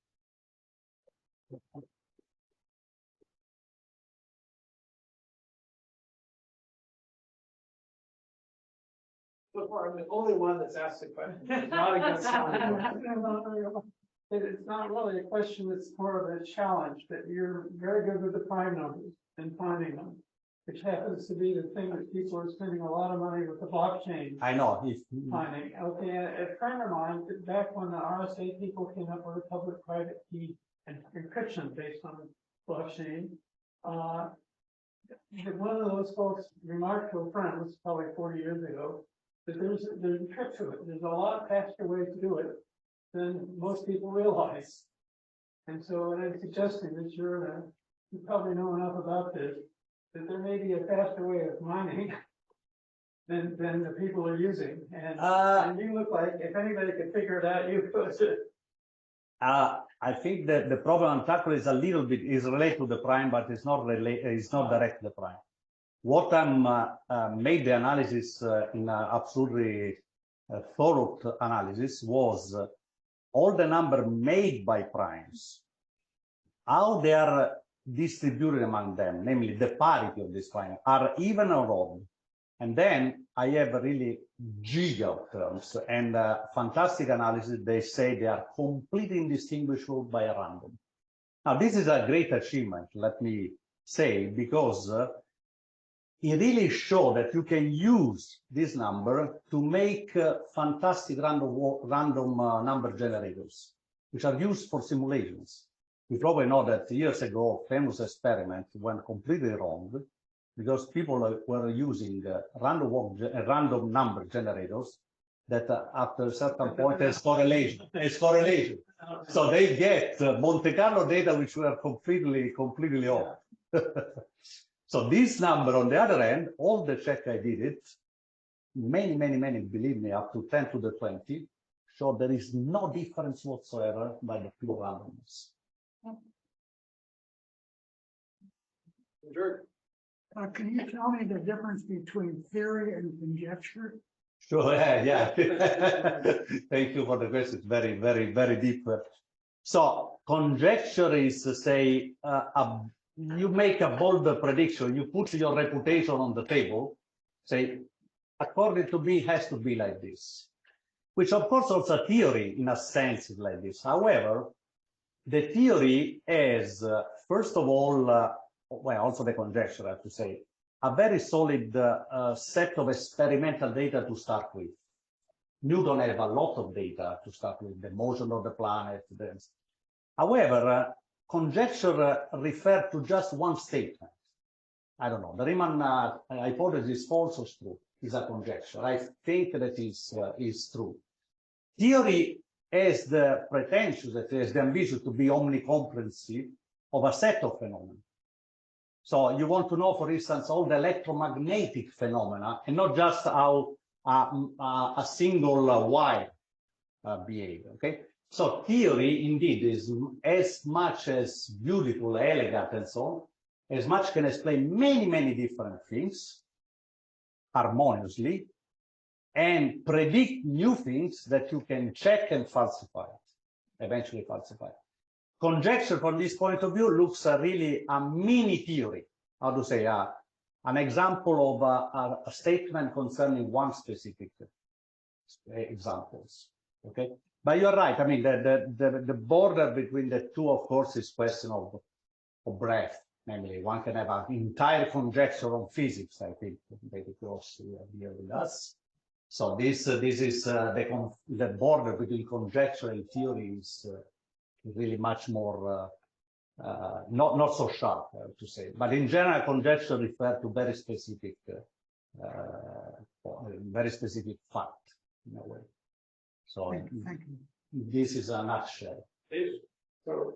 Speaker 2: So far, I'm the only one that's asked a question. It's not against someone.
Speaker 5: It's not really a question, it's more of a challenge, that you're very good with the prime numbers and finding them, which happens to be the thing that people are spending a lot of money with the blockchain.
Speaker 1: I know.
Speaker 5: Finding. Okay, a friend of mine, back when the RSA people came up with a public-private key and encryption based on blockchain, one of those folks remarked to a friend, this was probably 40 years ago, that there's a trick to it. There's a lot faster way to do it than most people realize. And so I'm suggesting that you probably know enough about this, that there may be a faster way of mining than the people are using. And you look like, if anybody could figure it out, you could.
Speaker 1: I think that the problem I'm tackling is a little bit related to the prime, but it's not direct to the prime. What made the analysis in absolutely thorough analysis was all the numbers made by primes, how they are distributed among them, namely the parity of this prime, are even or odd. And then I have really giga of terms and fantastic analysis. They say they are completely indistinguishable by a random. Now, this is a great achievement, let me say, because it really shows that you can use this number to make fantastic random number generators, which are used for simulations. You probably know that years ago, a famous experiment went completely wrong because people were using random number generators that after a certain point has correlation. So they get Monte Carlo data which were completely off. So this number, on the other hand, all the check I did it, many, believe me, up to 10 to the 20, show there is no difference whatsoever by the pure randomness.
Speaker 5: Can you tell me the difference between theory and conjecture?
Speaker 1: Sure, yeah. Thank you for the question. Very deep. So conjecture is to say, you make a bold prediction, you put your reputation on the table, say, according to me, it has to be like this, which of course also theory in a sense is like this. However, the theory is, first of all, well, also the conjecture, I have to say, a very solid set of experimental data to start with. Newton had a lot of data to start with, the motion of the planet. However, conjecture refer to just one statement. I don't know. The Riemann hypothesis false or true is a conjecture. I think that is true. Theory has the pretension, that has the ambition to be omnicomprehensive of a set of phenomena. So you want to know, for instance, all the electromagnetic phenomena, and not just how a single wire behave. Okay. So theory indeed is as much as beautiful, elegant, and so on, as much can explain many, many different things harmoniously and predict new things that you can check and falsify, eventually falsify. Conjecture from this point of view looks really a mini theory, how to say, an example of a statement concerning one specific examples. Okay, but you're right. I mean, the border between the two, of course, is question of breadth. Namely, one can have an entire conjecture on physics, I think, very close here with us. So this is the border between conjecture and theory is really much more not so sharp, to say. But in general, conjecture refers to very specific fact in a way. So
Speaker 5: Thank you.
Speaker 1: this is a nutshell.
Speaker 4: So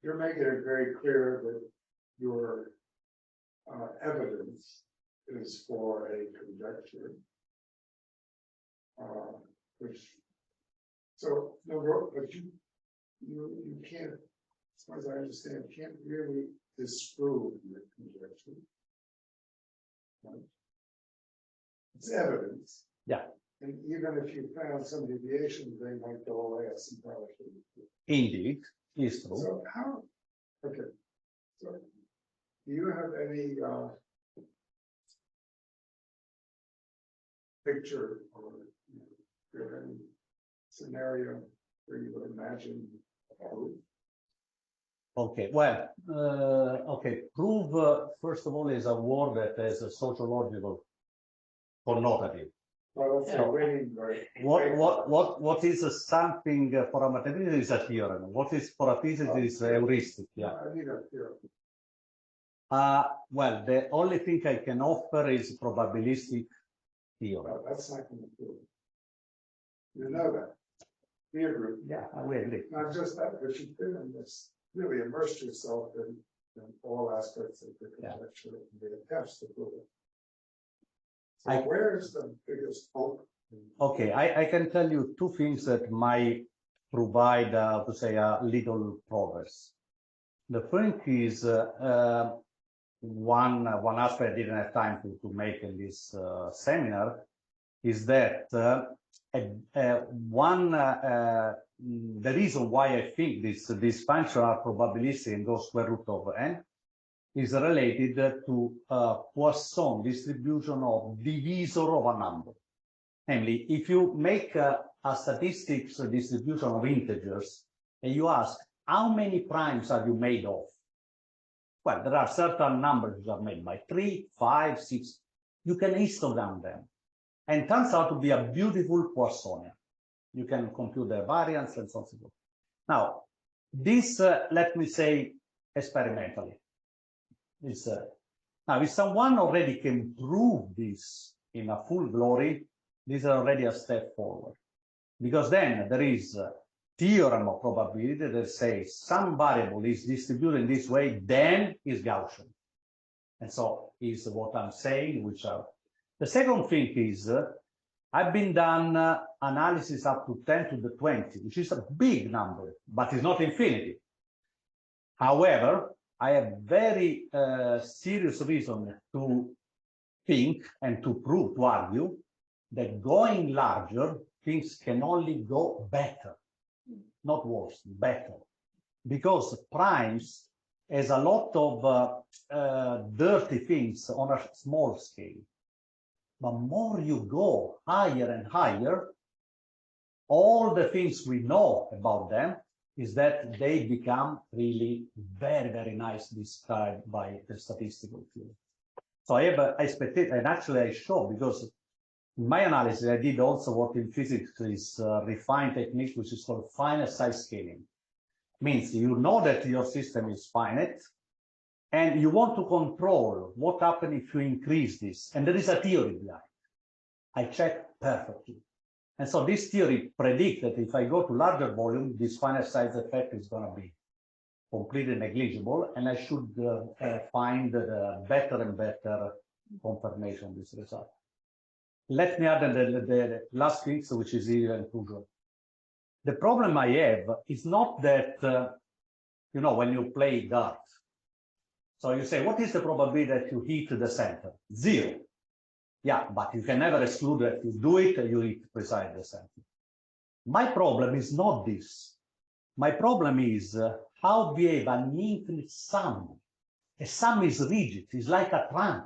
Speaker 4: you're making it very clear that your evidence is for a conjecture, but you can't, as far as I understand, can't really disprove your conjecture. Right? It's evidence.
Speaker 1: Yeah.
Speaker 4: And even if you found some deviations, they might go away at some point.
Speaker 1: Indeed, is true.
Speaker 4: So how? Okay. So do you have any picture or any scenario where you would imagine proof?
Speaker 1: Okay, well, okay, proof, first of all, is a word that has a sociological connotative.
Speaker 4: Well, that's
Speaker 1: What is something for a mathematician is a theorem. What is for a physicist is a heuristic. Yeah.
Speaker 4: I need a theorem.
Speaker 1: Well, the only thing I can offer is probabilistic theorem.
Speaker 4: No, that's not going to do it. You know that. We agree.
Speaker 1: Yeah, I will agree.
Speaker 4: Not just that, but you've been in this, really immersed yourself in all aspects of the conjecture and the attempts to prove it. So where is the biggest hope?
Speaker 1: Okay, I can tell you two things that might provide, to say, a little progress. The first is one aspect I didn't have time to make in this seminar is that the reason why I think these functions are probabilistic and go square root of n is related to Poisson distribution of divisor of a number. Namely, if you make a statistics distribution of integers and you ask how many primes are you made of? Well, there are certain numbers that are made by 3, 5, 6. You can histogram them. And turns out to be a beautiful Poissonian. You can compute the variance and so on. Now, this, let me say, experimentally. Now, if someone already can prove this in a full glory, this is already a step forward. Because then there is a theorem of probability that says some variable is distributed in this way, then is Gaussian. And so is what I'm saying, which are. The second thing is, I've been done analysis up to 10 to the 20, which is a big number, but it's not infinity. However, I have very serious reason to think and to prove, to argue, that going larger, things can only go better, not worse, better. Because primes has a lot of dirty things on a small scale. But more you go higher and higher, all the things we know about them is that they become really very, very nicely described by the statistical field. So I have expected, and actually I show, because in my analysis, I did also what in physics is refined technique, which is called finite size scaling. Means you know that your system is finite, and you want to control what happens if you increase this. And there is a theory behind. I check perfectly. And so this theory predicts that if I go to larger volume, this finite size effect is going to be completely negligible, and I should find better and better confirmation of this result. Let me add the last thing, which is even crucial. The problem I have is not that, you know, when you play darts, so you say, what is the probability that you hit the center? 0. Yeah, but you can never exclude that you do it, you hit precisely the center. My problem is not this. My problem is how behave an infinite sum. A sum is rigid, it's like a trunk.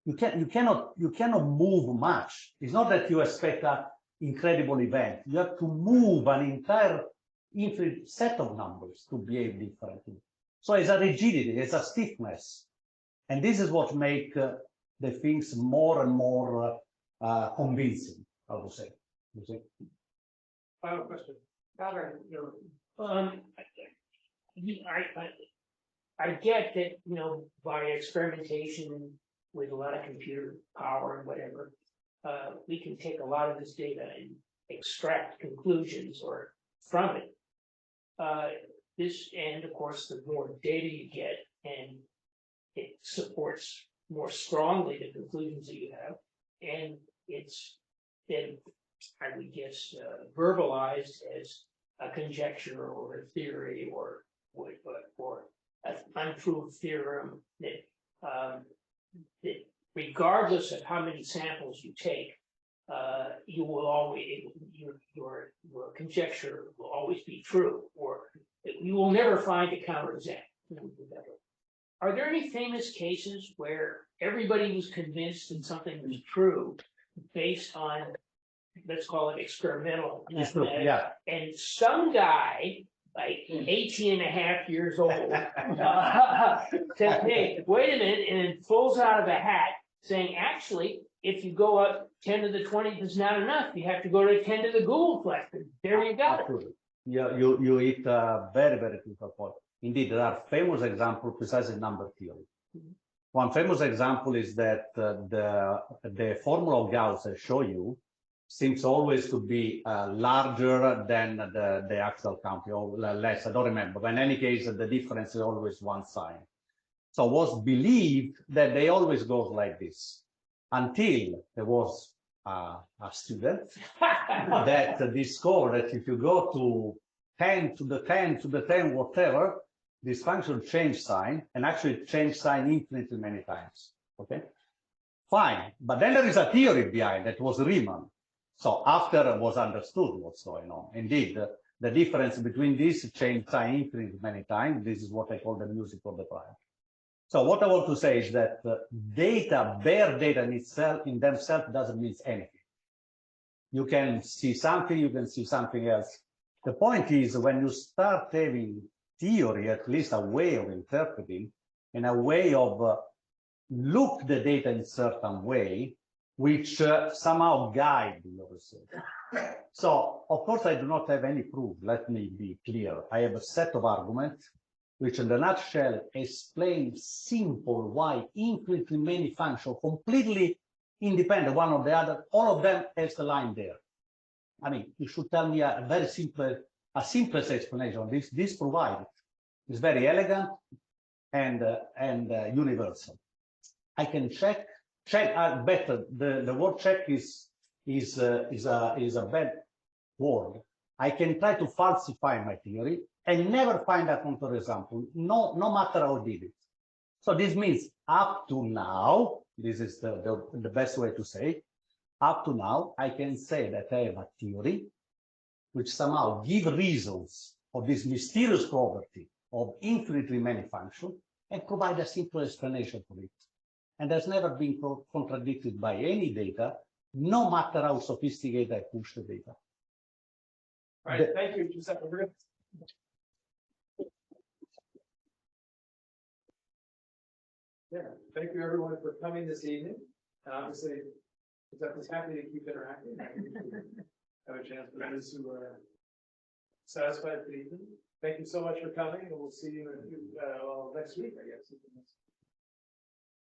Speaker 1: You cannot move much. It's not that you expect an incredible event. You have to move an entire infinite set of numbers to behave differently. So it's a rigidity, it's a stiffness. And this is what makes the things more and more convincing, I would say.
Speaker 2: Final question.
Speaker 6: I get that, you know, by experimentation with a lot of computer power and whatever, we can take a lot of this data and extract conclusions or from it. And of course, the more data you get, and it supports more strongly the conclusions that you have, and it's then, I would guess, verbalized as a conjecture or a theory or an unproved theorem that regardless of how many samples you take, you will always your conjecture will always be true, or you will never find a counterexample. Are there any famous cases where everybody was convinced that something was true based on, let's call it experimental mathematics,
Speaker 1: yeah,
Speaker 6: and some guy like 18 and a half years old says, hey, wait a minute, and then pulls out of a hat saying, actually, if you go up 10 to the 20th is not enough. You have to go to 10 to the Googleplex. There you go.
Speaker 1: Absolutely. Yeah, you hit a very, very critical point. Indeed, there are famous examples precisely in number theory. One famous example is that the formula of Gauss I show you seems always to be larger than the actual count, or less, I don't remember. But in any case, the difference is always one sign. So it was believed that they always goes like this, until there was a student that discovered that if you go to 10 to the 10 to the 10, whatever, this function change sign, and actually change sign infinitely many times, okay? Fine, but then there is a theory behind that was Riemann. So after it was understood what's going on, indeed, the difference between this change sign infinitely many times, this is what I call the music of the prime. So what I want to say is that data, bare data in itself, in themselves, doesn't mean anything. You can see something, you can see something else. The point is, when you start having theory, at least a way of interpreting, and a way of look the data in a certain way, which somehow guide your research. So, of course, I do not have any proof. Let me be clear. I have a set of arguments which in the nutshell explain simple why infinitely many functions completely independent one of the other, all of them has the line there. I mean, you should tell me a very simple, a simplest explanation of this. This provided is very elegant and universal. I can check better. The word check is a bad word. I can try to falsify my theory and never find a counterexample, no matter how I did it. So this means up to now, this is the best way to say, up to now, I can say that I have a theory which somehow give reasons of this mysterious property of infinitely many functions and provide a simple explanation for it. And has never been contradicted by any data, no matter how sophisticated I push the data.
Speaker 2: All right, thank you, Giuseppe. Yeah, thank you everyone for coming this evening. Obviously, Giuseppe's happy to keep interacting. Have a chance for those who are satisfied with the evening. Thank you so much for coming, and we'll see you in, next week, I guess.